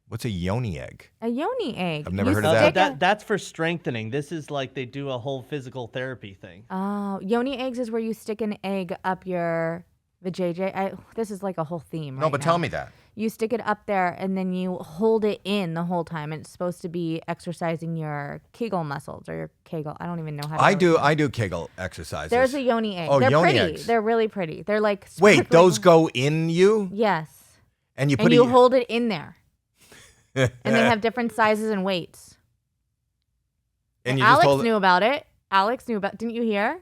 Speaker 1: What's a yoni egg?
Speaker 2: A yoni egg.
Speaker 1: I've never heard of that.
Speaker 6: That's for strengthening. This is like they do a whole physical therapy thing.
Speaker 2: Oh, yoni eggs is where you stick an egg up your vajayjay. This is like a whole theme.
Speaker 1: No, but tell me that.
Speaker 2: You stick it up there and then you hold it in the whole time. And it's supposed to be exercising your Kegel muscles or your Kegel. I don't even know how to
Speaker 1: I do Kegel exercises.
Speaker 2: There's a yoni egg.
Speaker 1: Oh,
Speaker 2: They're
Speaker 1: yoni
Speaker 2: pretty.
Speaker 1: eggs.
Speaker 2: They're really pretty. They're like
Speaker 1: Wait, those go in you?
Speaker 2: Yes.
Speaker 1: And you put
Speaker 2: and you hold it in there. And they have different sizes and weights.
Speaker 1: And you
Speaker 2: Alex
Speaker 1: just hold
Speaker 2: knew about it. Alex knew about. Didn't you hear?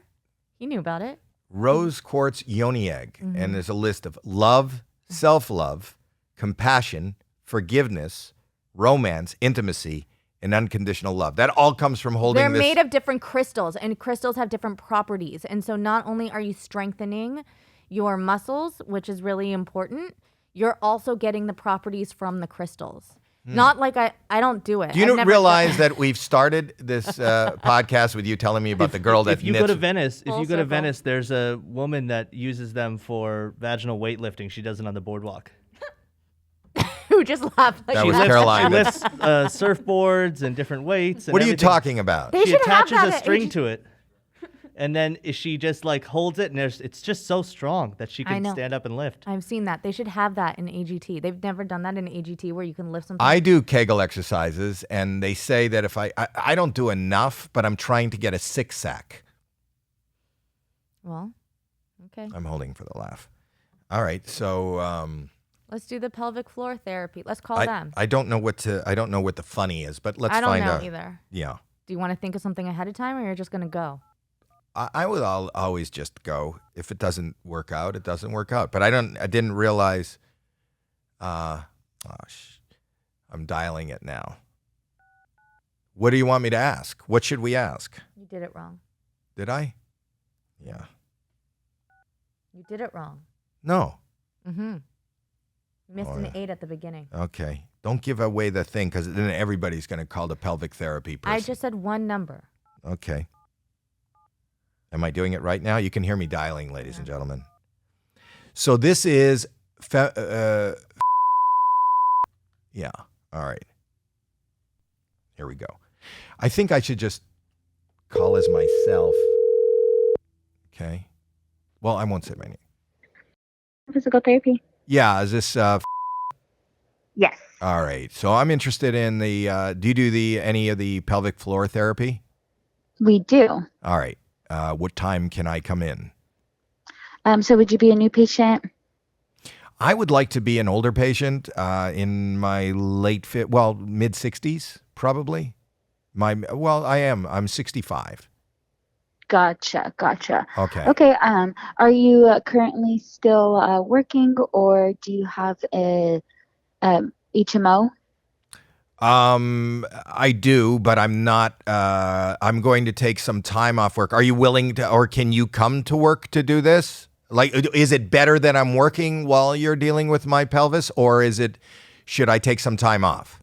Speaker 2: He knew about it.
Speaker 1: Rose quartz yoni egg, and there's a list of love, self-love, compassion, forgiveness, romance, intimacy, and unconditional love. That all comes from holding
Speaker 2: They're
Speaker 1: this.
Speaker 2: made of different crystals, and crystals have different properties. And so not only are you strengthening your muscles, which is really important, you're also getting the properties from the crystals. Not like I don't do it.
Speaker 1: Do you realize that we've started this podcast with you telling me about the girl that
Speaker 6: if you
Speaker 1: knits?
Speaker 6: go to Venice, there's a woman that uses them for vaginal weightlifting. She does it on the boardwalk.
Speaker 2: Who just laughed like
Speaker 1: That was
Speaker 2: that.
Speaker 1: Caroline.
Speaker 6: She lifts surfboards and different weights. And
Speaker 1: What are you
Speaker 6: everything.
Speaker 1: talking about?
Speaker 2: They
Speaker 6: She
Speaker 2: should have
Speaker 6: attaches
Speaker 2: that
Speaker 6: a
Speaker 2: at
Speaker 6: string
Speaker 2: AG
Speaker 6: to it. And then she just like holds it, and it's just so strong that she
Speaker 2: I
Speaker 6: can
Speaker 2: know.
Speaker 6: stand up and lift.
Speaker 2: I've seen that. They should have that in AGT. They've never done that in AGT where you can lift something.
Speaker 1: I do Kegel exercises, and they say that if I don't do enough, but I'm trying to get a six-sack.
Speaker 2: Well, okay.
Speaker 1: I'm holding for the laugh. All right, so
Speaker 2: Let's do the pelvic floor therapy. Let's call them.
Speaker 1: I don't know what the funny is, but let's
Speaker 2: I don't
Speaker 1: find
Speaker 2: know
Speaker 1: out.
Speaker 2: either.
Speaker 1: Yeah.
Speaker 2: Do you want to think of something ahead of time or you're just going to go?
Speaker 1: I would always just go. If it doesn't work out, it doesn't work out. But I didn't realize. I'm dialing it now. What do you want me to ask? What should we ask?
Speaker 2: You did it wrong.
Speaker 1: Did I? Yeah.
Speaker 2: You did it wrong.
Speaker 1: No.
Speaker 2: Mm-hmm. You missed an
Speaker 1: yeah.
Speaker 2: 8 at the beginning.
Speaker 1: Okay. Don't give away the thing because then everybody's going to call the pelvic therapy person.
Speaker 2: I just said one number.
Speaker 1: Okay. Am I doing it right now? You can hear me dialing, ladies and gentlemen. So this is, yeah. All right. Here we go. I think I should just call as myself. Okay. Well, I won't say my name.
Speaker 8: Physical therapy.
Speaker 1: Yeah. Is this?
Speaker 8: Yes.
Speaker 1: All right. So I'm interested in the. Do you do any of the pelvic floor therapy?
Speaker 8: We do.
Speaker 1: All right. What time can I come in?
Speaker 8: So would you be a new patient?
Speaker 1: I would like to be an older patient in my mid 60s, probably. I am. I'm 65.
Speaker 8: Gotcha.
Speaker 1: Okay.
Speaker 8: Okay. Are you currently still working, or do you have a HMO?
Speaker 1: I do, but I'm not. I'm going to take some time off work. Are you willing to, or can you come to work to do this? Like, is it better that I'm working while you're dealing with my pelvis, or should I take some time off?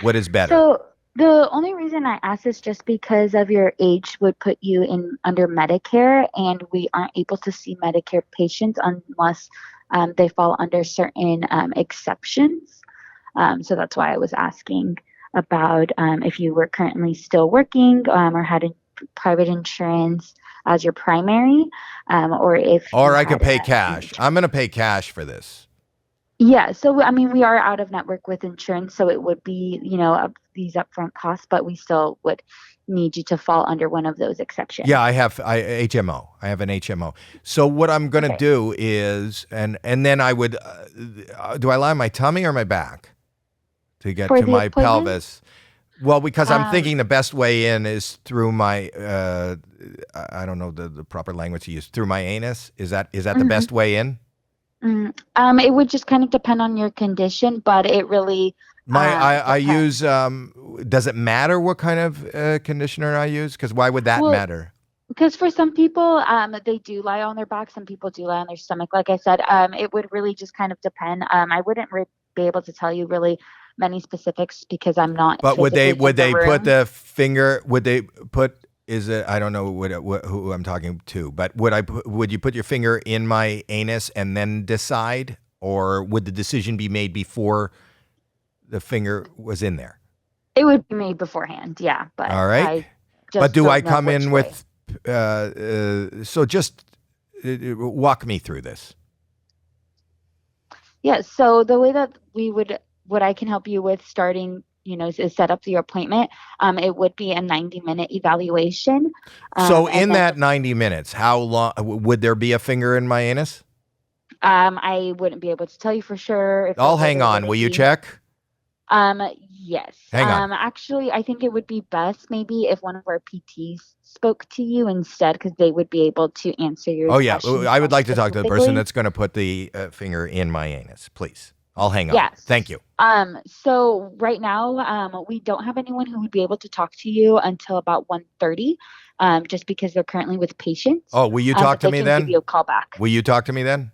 Speaker 1: What is better?
Speaker 8: So the only reason I ask is just because of your age would put you under Medicare, and we aren't able to see Medicare patients unless they fall under certain exceptions. So that's why I was asking about if you were currently still working or had a private insurance as your primary, or
Speaker 1: I could pay cash. I'm going to pay cash for this.
Speaker 8: Yeah. So, I mean, we are out of network with insurance, so it would be, these upfront costs, but we still would need you to fall under one of those exceptions.
Speaker 1: Yeah, I have HMO. I have an HMO. So what I'm going to do is, and then I would, do I lie on my tummy or my back to get to my pelvis? Well, because I'm thinking the best way in is through my, I don't know the proper language to use, through my anus. Is that the best way in?
Speaker 8: It would just kind of depend on your condition, but it really.
Speaker 1: I use. Does it matter what kind of conditioner I use? Because why would that matter?
Speaker 8: Because for some people, they do lie on their back. Some people do lie on their stomach. Like I said, it would really just kind of depend. I wouldn't be able to tell you really many specifics because I'm not.
Speaker 1: But would they
Speaker 8: physically in the
Speaker 1: put
Speaker 8: room.
Speaker 1: the finger? Would they put? Is it? I don't know who I'm talking to, but would you put your finger in my anus and then decide, or would the decision be made before the finger was in there?
Speaker 8: It would be made beforehand, yeah. But
Speaker 1: All right.
Speaker 8: I just
Speaker 1: But do
Speaker 8: don't
Speaker 1: I
Speaker 8: know
Speaker 1: come
Speaker 8: which
Speaker 1: in
Speaker 8: way.
Speaker 1: with? So just walk me through this.
Speaker 8: Yeah, so the way that what I can help you with starting, is set up your appointment. It would be a 90-minute evaluation.
Speaker 1: So
Speaker 8: And
Speaker 1: in
Speaker 8: then
Speaker 1: that 90 minutes, how long would there be a finger in my anus?
Speaker 8: I wouldn't be able to tell you for sure. If
Speaker 1: I'll
Speaker 8: there
Speaker 1: hang
Speaker 8: was
Speaker 1: on.
Speaker 8: gonna
Speaker 1: Will you
Speaker 8: be-
Speaker 1: check?
Speaker 8: Yes.
Speaker 1: Hang on.
Speaker 8: Actually, I think it would be best maybe if one of our PTs spoke to you instead, because they would be able to answer your
Speaker 1: Oh, yeah.
Speaker 8: questions
Speaker 1: I would
Speaker 8: more
Speaker 1: like to talk to the person
Speaker 8: specifically.
Speaker 1: that's going to put the finger in my anus, please. I'll hang on.
Speaker 8: Yes.
Speaker 1: Thank you.
Speaker 8: So right now, we don't have anyone who would be able to talk to you until about 1:30, just because they're currently with patients.
Speaker 1: Oh, will you
Speaker 8: But
Speaker 1: talk to
Speaker 8: they
Speaker 1: me
Speaker 8: can
Speaker 1: then?
Speaker 8: give you a call back.
Speaker 1: Will you talk to me then?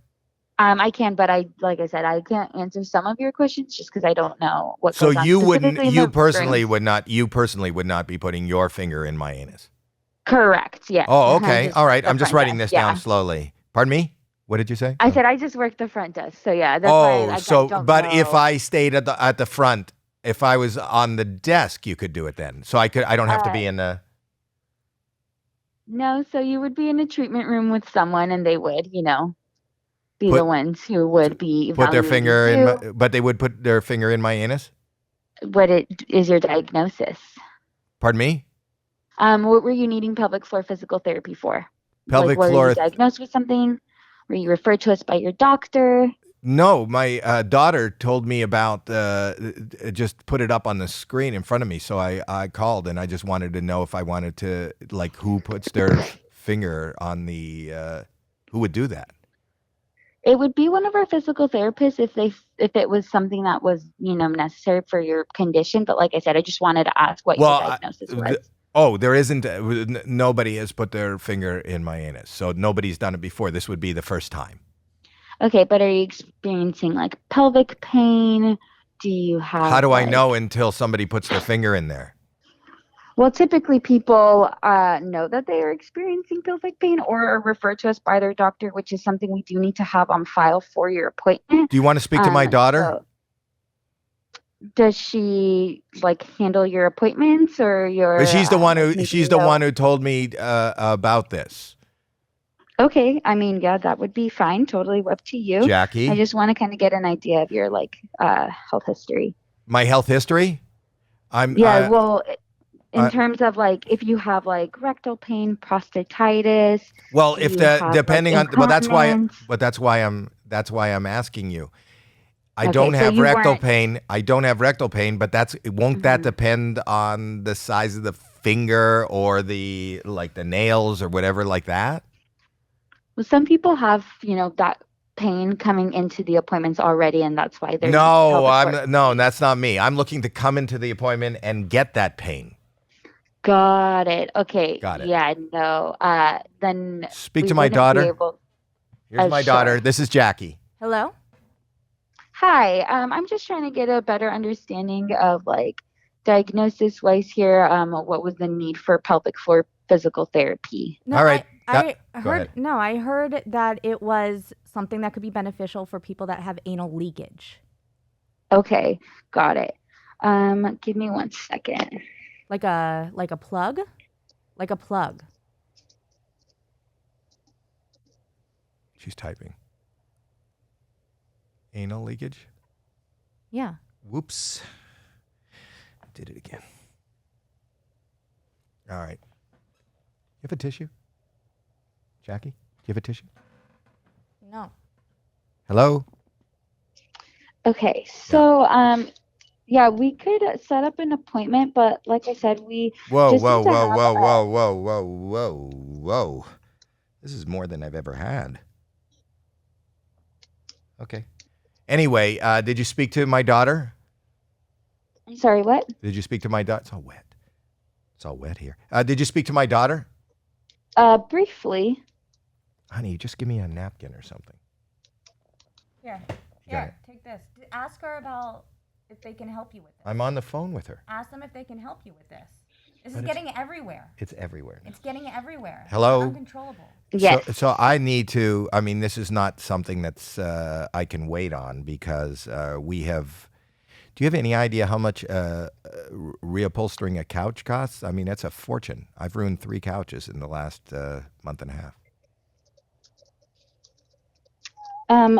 Speaker 8: I can, but like I said, I can't answer some of your questions just because I don't know what
Speaker 1: So
Speaker 8: goes on
Speaker 1: you
Speaker 8: specifically
Speaker 1: wouldn't,
Speaker 8: in
Speaker 1: you
Speaker 8: the
Speaker 1: personally
Speaker 8: rooms.
Speaker 1: would not be putting your finger in my anus.
Speaker 8: Correct, yes.
Speaker 1: Oh, okay.
Speaker 8: Just
Speaker 1: All right.
Speaker 8: the
Speaker 1: I'm just
Speaker 8: front
Speaker 1: writing
Speaker 8: desk,
Speaker 1: this down
Speaker 8: yeah.
Speaker 1: slowly. Pardon me? What did you say?
Speaker 8: I said I just work the front desk, so yeah, that's why I don't
Speaker 1: but
Speaker 8: know.
Speaker 1: if I stayed at the front, if I was on the desk, you could do it then. So I don't have to be in the.
Speaker 8: No, so you would be in a treatment room with someone, and they would, be
Speaker 1: Put-
Speaker 8: the ones who would be
Speaker 1: Put their
Speaker 8: evaluating
Speaker 1: finger in,
Speaker 8: you.
Speaker 1: but they would put their finger in my anus.
Speaker 8: What is your diagnosis?
Speaker 1: Pardon me?
Speaker 8: What were you needing pelvic floor physical therapy for?
Speaker 1: Pelvic
Speaker 8: Were
Speaker 1: floor.
Speaker 8: you diagnosed with something? Were you referred to us by your doctor?
Speaker 1: No, my daughter told me about just put it up on the screen in front of me. So I called and I just wanted to know if I wanted to, like, who puts their finger on the, who would do that?
Speaker 8: It would be one of our physical therapists if it was something that was necessary for your condition. But like I said, I just wanted to ask what your diagnosis was.
Speaker 1: There isn't, nobody has put their finger in my anus. So nobody's done it before. This would be the first time.
Speaker 8: Okay, but are you experiencing like pelvic pain? Do you have?
Speaker 1: How do I know until somebody puts their finger in there?
Speaker 8: Well, typically people know that they are experiencing pelvic pain or are referred to us by their doctor, which is something we do need to have on file for your appointment.
Speaker 1: Do you want to speak to my daughter?
Speaker 8: So does she handle your appointments or your?
Speaker 1: But she's the one who
Speaker 8: maybe
Speaker 1: one who told me about this.
Speaker 8: Okay, I mean, yeah, that would be fine. Totally up to you.
Speaker 1: Jackie,
Speaker 8: I just want to kind of get an idea of your health history.
Speaker 1: my health history.
Speaker 8: Well, in terms of if you have rectal pain, prostatitis.
Speaker 1: Well,
Speaker 8: do
Speaker 1: if
Speaker 8: you
Speaker 1: the
Speaker 8: have,
Speaker 1: depending on, well, that's
Speaker 8: incontinence?
Speaker 1: that's why I'm asking you. I
Speaker 8: Okay,
Speaker 1: don't
Speaker 8: so
Speaker 1: have
Speaker 8: you
Speaker 1: rectal
Speaker 8: weren't-
Speaker 1: pain. I don't have rectal pain, but won't that depend on the size of the finger or the nails or whatever like that?
Speaker 8: Well, some people have that pain coming into the appointments already, and that's why they're
Speaker 1: No, that's not me. I'm looking to come into the appointment and get that pain.
Speaker 8: Got it. Okay.
Speaker 1: Got it.
Speaker 8: Yeah. No. Then
Speaker 1: Speak
Speaker 8: we
Speaker 1: to my
Speaker 8: wouldn't be
Speaker 1: daughter.
Speaker 8: able-
Speaker 1: Here's my
Speaker 8: sure.
Speaker 1: daughter. This is Jackie.
Speaker 2: Hello?
Speaker 8: Hi. I'm just trying to get a better understanding of diagnosis wise here. What was the need for pelvic floor physical therapy?
Speaker 2: No,
Speaker 1: All right.
Speaker 2: I
Speaker 1: Go
Speaker 2: heard
Speaker 1: ahead.
Speaker 2: no, I heard that it was something that could be beneficial for people that have anal leakage.
Speaker 8: Okay. Got it. Give me 1 second.
Speaker 2: Like a plug? Like a plug.
Speaker 1: She's typing. Anal leakage.
Speaker 2: Yeah.
Speaker 1: Whoops. Did it again. All right. You have a tissue? Jackie, do you have a tissue?
Speaker 2: No.
Speaker 1: Hello?
Speaker 8: Okay. So, yeah, we could set up an appointment, but like I said, we
Speaker 1: Whoa,
Speaker 8: just
Speaker 1: whoa,
Speaker 8: need to
Speaker 1: whoa,
Speaker 8: have
Speaker 1: whoa,
Speaker 8: a-
Speaker 1: whoa, whoa, whoa, whoa, whoa. This is more than I've ever had. Okay. Anyway, did you speak to my daughter?
Speaker 8: I'm sorry, what?
Speaker 1: Did you speak to my daughter? It's all wet. It's all wet here. Did you speak to my daughter?
Speaker 8: Briefly.
Speaker 1: Honey, just give me a napkin or something.
Speaker 2: Here,
Speaker 1: got it.
Speaker 2: take this. Ask her about if they can help you with this.
Speaker 1: I'm on the phone with her.
Speaker 2: Ask them if they can help you with this. This
Speaker 1: But
Speaker 2: is
Speaker 1: it's-
Speaker 2: getting everywhere.
Speaker 1: It's everywhere now.
Speaker 2: It's getting everywhere.
Speaker 1: Hello?
Speaker 2: It's uncontrollable.
Speaker 8: Yes.
Speaker 1: So I need to, I mean, this is not something that's I can wait on because we have, do you have any idea how much reupholstering a couch costs? I mean, that's a fortune. I've ruined 3 couches in the last month and a half.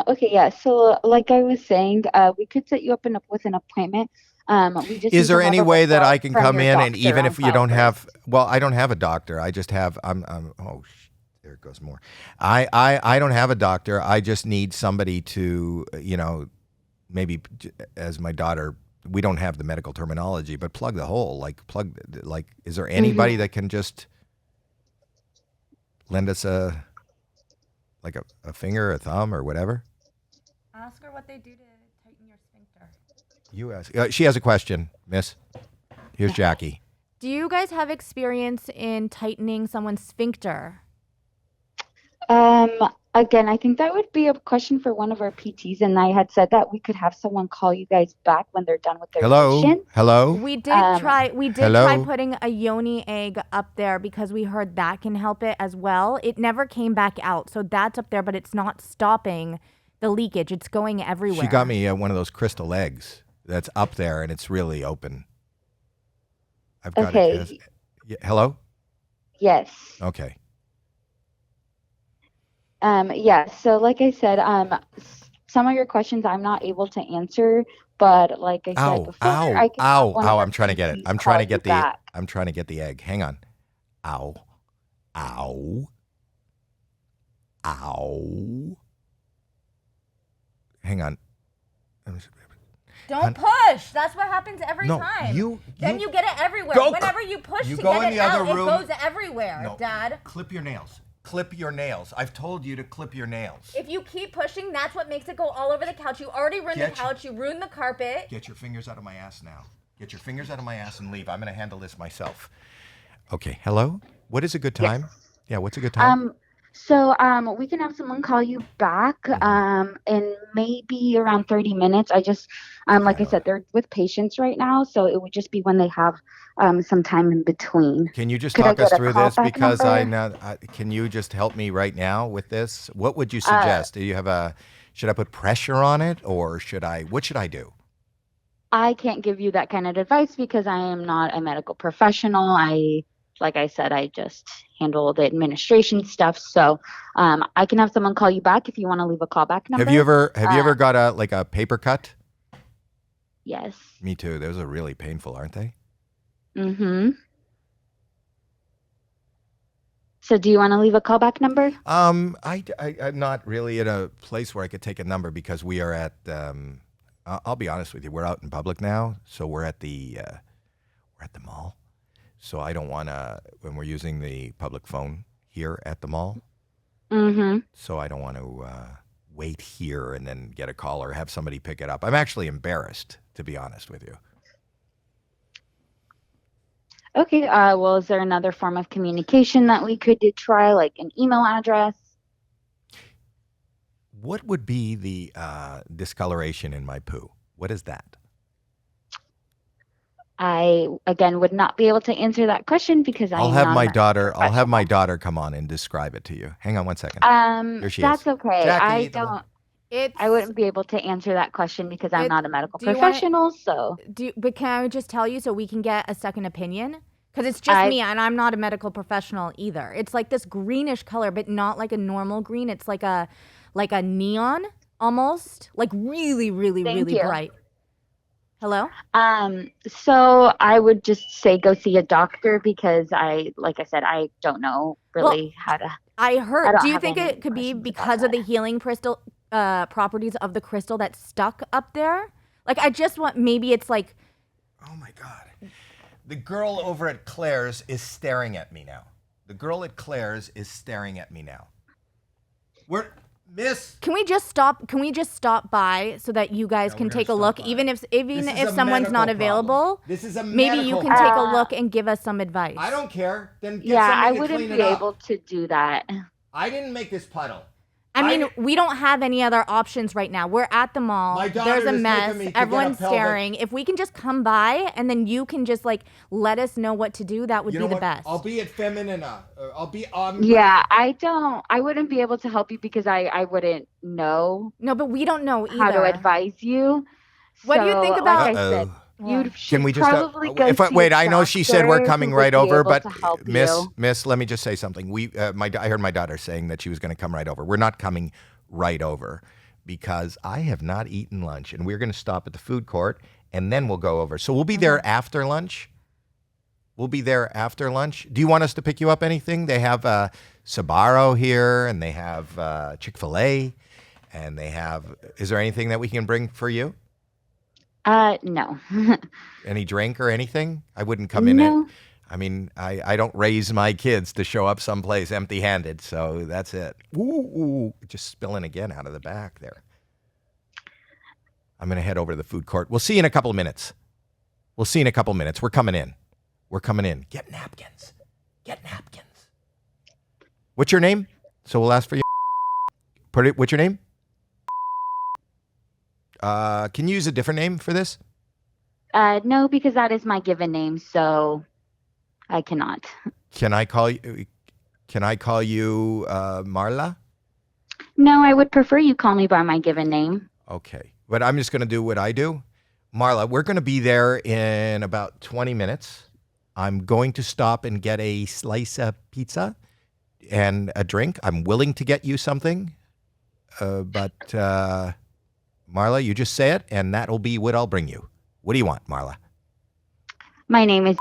Speaker 8: Okay, yeah. So, like I was saying, we could set you up with an appointment. We just
Speaker 1: Is
Speaker 8: need to
Speaker 1: there
Speaker 8: have
Speaker 1: any
Speaker 8: a
Speaker 1: way that
Speaker 8: referral
Speaker 1: I can
Speaker 8: from
Speaker 1: come
Speaker 8: your
Speaker 1: in and
Speaker 8: doctor
Speaker 1: even
Speaker 8: on
Speaker 1: if you
Speaker 8: file
Speaker 1: don't have,
Speaker 8: first.
Speaker 1: well, I don't have a doctor. I just have, there it goes more. I don't have a doctor. I just need somebody to, maybe as my daughter, we don't have the medical terminology, but plug the hole, is there anybody that can just lend us a finger, a thumb or whatever?
Speaker 2: Ask her what they do to tighten your sphincter.
Speaker 1: You ask. She has a question, miss. Here's Jackie.
Speaker 2: Do you guys have experience in tightening someone's sphincter?
Speaker 8: Again, I think that would be a question for one of our PTs, and I had said that we could have someone call you guys back when they're done with their patient.
Speaker 1: Hello.
Speaker 2: We did try putting a yoni egg up there because we heard that can help it as well. It never came back out. So that's up there, but it's not stopping the leakage. It's going everywhere.
Speaker 1: She got me one of those crystal eggs that's up there and it's really open. I've got it. Yeah, hello?
Speaker 8: Yes.
Speaker 1: Okay.
Speaker 8: Yeah, so like I said, some of your questions I'm not able to answer, but like I said before, I can have one of our
Speaker 1: I'm trying to get it.
Speaker 8: PTs
Speaker 1: I'm trying to
Speaker 8: call
Speaker 1: get
Speaker 8: you back.
Speaker 1: I'm trying to get the egg. Hang on. Ow. Hang on.
Speaker 2: Don't push. That's what happens every
Speaker 1: No,
Speaker 2: time.
Speaker 1: you
Speaker 2: Then you get it everywhere.
Speaker 1: Go-
Speaker 2: Whenever you push
Speaker 1: you
Speaker 2: to
Speaker 1: go
Speaker 2: get
Speaker 1: in
Speaker 2: it
Speaker 1: the other
Speaker 2: out,
Speaker 1: room.
Speaker 2: it goes everywhere,
Speaker 1: No.
Speaker 2: Dad.
Speaker 1: Clip your nails. Clip your nails. I've told you to clip your nails.
Speaker 2: If you keep pushing, that's what makes it go all over the couch. You already ruined the
Speaker 1: Get
Speaker 2: couch. You ruined the carpet.
Speaker 1: Get your fingers out of my ass now. Get your fingers out of my ass and leave. I'm going to handle this myself. Okay. Hello? What is a good time? Yeah, what's a good time?
Speaker 8: So we can have someone call you back in maybe around 30 minutes. I just like I said, they're with patients right now, so it would just be when they have some time in between.
Speaker 1: Can you just
Speaker 8: Could I
Speaker 1: talk us
Speaker 8: get a
Speaker 1: through this
Speaker 8: callback
Speaker 1: because
Speaker 8: number?
Speaker 1: can you just help me right now with this? What would you suggest? Do you have should I put pressure on it or what should I do?
Speaker 8: I can't give you that kind of advice because I am not a medical professional. Like I said, I just handle the administration stuff. So I can have someone call you back if you want to leave a callback number.
Speaker 1: Have you ever got a paper cut?
Speaker 8: Yes.
Speaker 1: Me too. Those are really painful, aren't they?
Speaker 8: Mm-hmm. So do you want to leave a callback number?
Speaker 1: I'm not really in a place where I could take a number because we are at. I'll be honest with you. We're out in public now, so we're at the mall. So I don't want to when we're using the public phone here at the mall.
Speaker 8: Mm-hmm.
Speaker 1: So I don't want to wait here and then get a call or have somebody pick it up. I'm actually embarrassed, to be honest with you.
Speaker 8: Okay. Well, is there another form of communication that we could try, like an email address?
Speaker 1: What would be the discoloration in my poo? What is that?
Speaker 8: I again would not be able to answer that question because
Speaker 1: I'll have my daughter come on and describe it to you. Hang on one second. Here she
Speaker 8: That's
Speaker 1: is.
Speaker 8: okay.
Speaker 1: Jackie,
Speaker 8: I wouldn't be able to answer that question because I'm not a medical
Speaker 2: do you wanna-
Speaker 8: professional.
Speaker 2: But can I just tell you so we can get a second opinion? Because it's just me, and I'm not a medical professional either. It's like this greenish color, but not like a normal green. It's like a neon almost, like really, really, really bright. Hello?
Speaker 8: So I would just say go see a doctor because like I said, I don't know really how to.
Speaker 2: I heard.
Speaker 8: don't
Speaker 2: Do you
Speaker 8: have
Speaker 2: think
Speaker 8: any
Speaker 2: it could be
Speaker 8: questions
Speaker 2: because
Speaker 8: about
Speaker 2: of the healing crystal properties of the crystal that's stuck up there? Like I just want maybe it's like.
Speaker 1: Oh my God. The girl over at Claire's is staring at me now. The girl at Claire's is staring at me now. Miss.
Speaker 2: Can we just stop? Can we just stop by so that you guys
Speaker 1: No,
Speaker 2: can
Speaker 1: we're
Speaker 2: take a
Speaker 1: gonna
Speaker 2: look,
Speaker 1: stop by.
Speaker 2: even
Speaker 1: This
Speaker 2: if
Speaker 1: is a
Speaker 2: someone's not
Speaker 1: medical problem.
Speaker 2: available?
Speaker 1: This is a
Speaker 2: Maybe you
Speaker 1: medical
Speaker 2: can take a
Speaker 8: problem.
Speaker 2: look and give us some advice.
Speaker 1: I don't care. Then get
Speaker 8: Yeah, I
Speaker 1: somebody to
Speaker 8: wouldn't
Speaker 1: clean
Speaker 8: be
Speaker 1: it up.
Speaker 8: able to do that.
Speaker 1: I didn't make this puddle.
Speaker 2: I mean, we don't have any other options right now. We're at the mall.
Speaker 1: My daughter
Speaker 2: There's a
Speaker 1: is
Speaker 2: mess.
Speaker 1: making me to get a
Speaker 2: Everyone's
Speaker 1: pelvic.
Speaker 2: staring. If we can just come by and then you can just like let us know what to do, that would
Speaker 1: You
Speaker 2: be
Speaker 1: know
Speaker 2: the
Speaker 1: what?
Speaker 2: best.
Speaker 1: I'll be at Femina. I'll be
Speaker 8: Yeah, I wouldn't be able to help you because I wouldn't know
Speaker 2: No, but we don't know either.
Speaker 8: how to advise you.
Speaker 2: What do you
Speaker 8: So,
Speaker 2: think
Speaker 8: like
Speaker 2: about-
Speaker 8: I said, you should
Speaker 1: Can we just
Speaker 8: probably go
Speaker 1: if I,
Speaker 8: see
Speaker 1: wait?
Speaker 8: a
Speaker 1: I know she said we're
Speaker 8: doctor
Speaker 1: coming
Speaker 8: who would
Speaker 1: right
Speaker 8: be
Speaker 1: over,
Speaker 8: able
Speaker 1: but
Speaker 8: to help
Speaker 1: Miss,
Speaker 8: you.
Speaker 1: Miss, let me just say something. I heard my daughter saying that she was going to come right over. We're not coming right over because I have not eaten lunch, and we're going to stop at the food court, and then we'll go over. So we'll be there after lunch. We'll be there after lunch. Do you want us to pick you up anything? They have Sbarro here, and they have Chick-fil-A, and they have. Is there anything that we can bring for you?
Speaker 8: No.
Speaker 1: Any drink or anything? I wouldn't come in.
Speaker 8: No.
Speaker 1: I mean, I don't raise my kids to show up someplace empty-handed, so that's it. Ooh, just spilling again out of the back there. I'm going to head over to the food court. We'll see you in a couple of minutes. We're coming in. Get napkins. What's your name? So we'll ask for you. What's your name? Can you use a different name for this?
Speaker 8: No, because that is my given name, so I cannot.
Speaker 1: Can I call you Marla?
Speaker 8: No, I would prefer you call me by my given name.
Speaker 1: Okay. But I'm just going to do what I do. Marla, we're going to be there in about 20 minutes. I'm going to stop and get a slice of pizza and a drink. I'm willing to get you something. But Marla, you just say it, and that'll be what I'll bring you. What do you want, Marla?
Speaker 8: My name is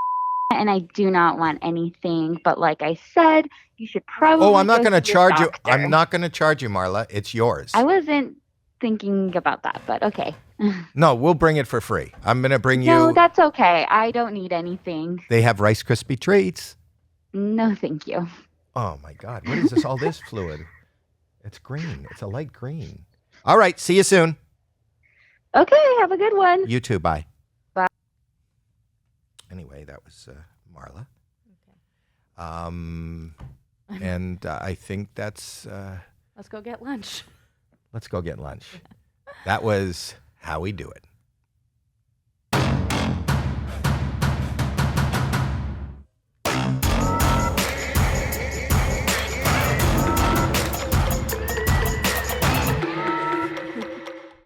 Speaker 8: and I do not want anything, but like I said, you should probably
Speaker 1: Oh, I'm not
Speaker 8: go
Speaker 1: going to
Speaker 8: see a
Speaker 1: charge you.
Speaker 8: doctor.
Speaker 1: I'm not going to charge you, Marla. It's yours.
Speaker 8: I wasn't thinking about that, but okay.
Speaker 1: No, we'll bring it for free. I'm going to bring you.
Speaker 8: No, that's okay. I don't need anything.
Speaker 1: They have Rice Krispie treats.
Speaker 8: No, thank you.
Speaker 1: Oh, my God. What is this? All this fluid. It's green. It's a light green. All right. See you soon.
Speaker 8: Okay, have a good one.
Speaker 1: You too. Bye.
Speaker 8: Bye.
Speaker 1: Anyway, that was Marla. And I think that's.
Speaker 2: Let's go get lunch.
Speaker 1: Let's go get lunch. That was how we do it.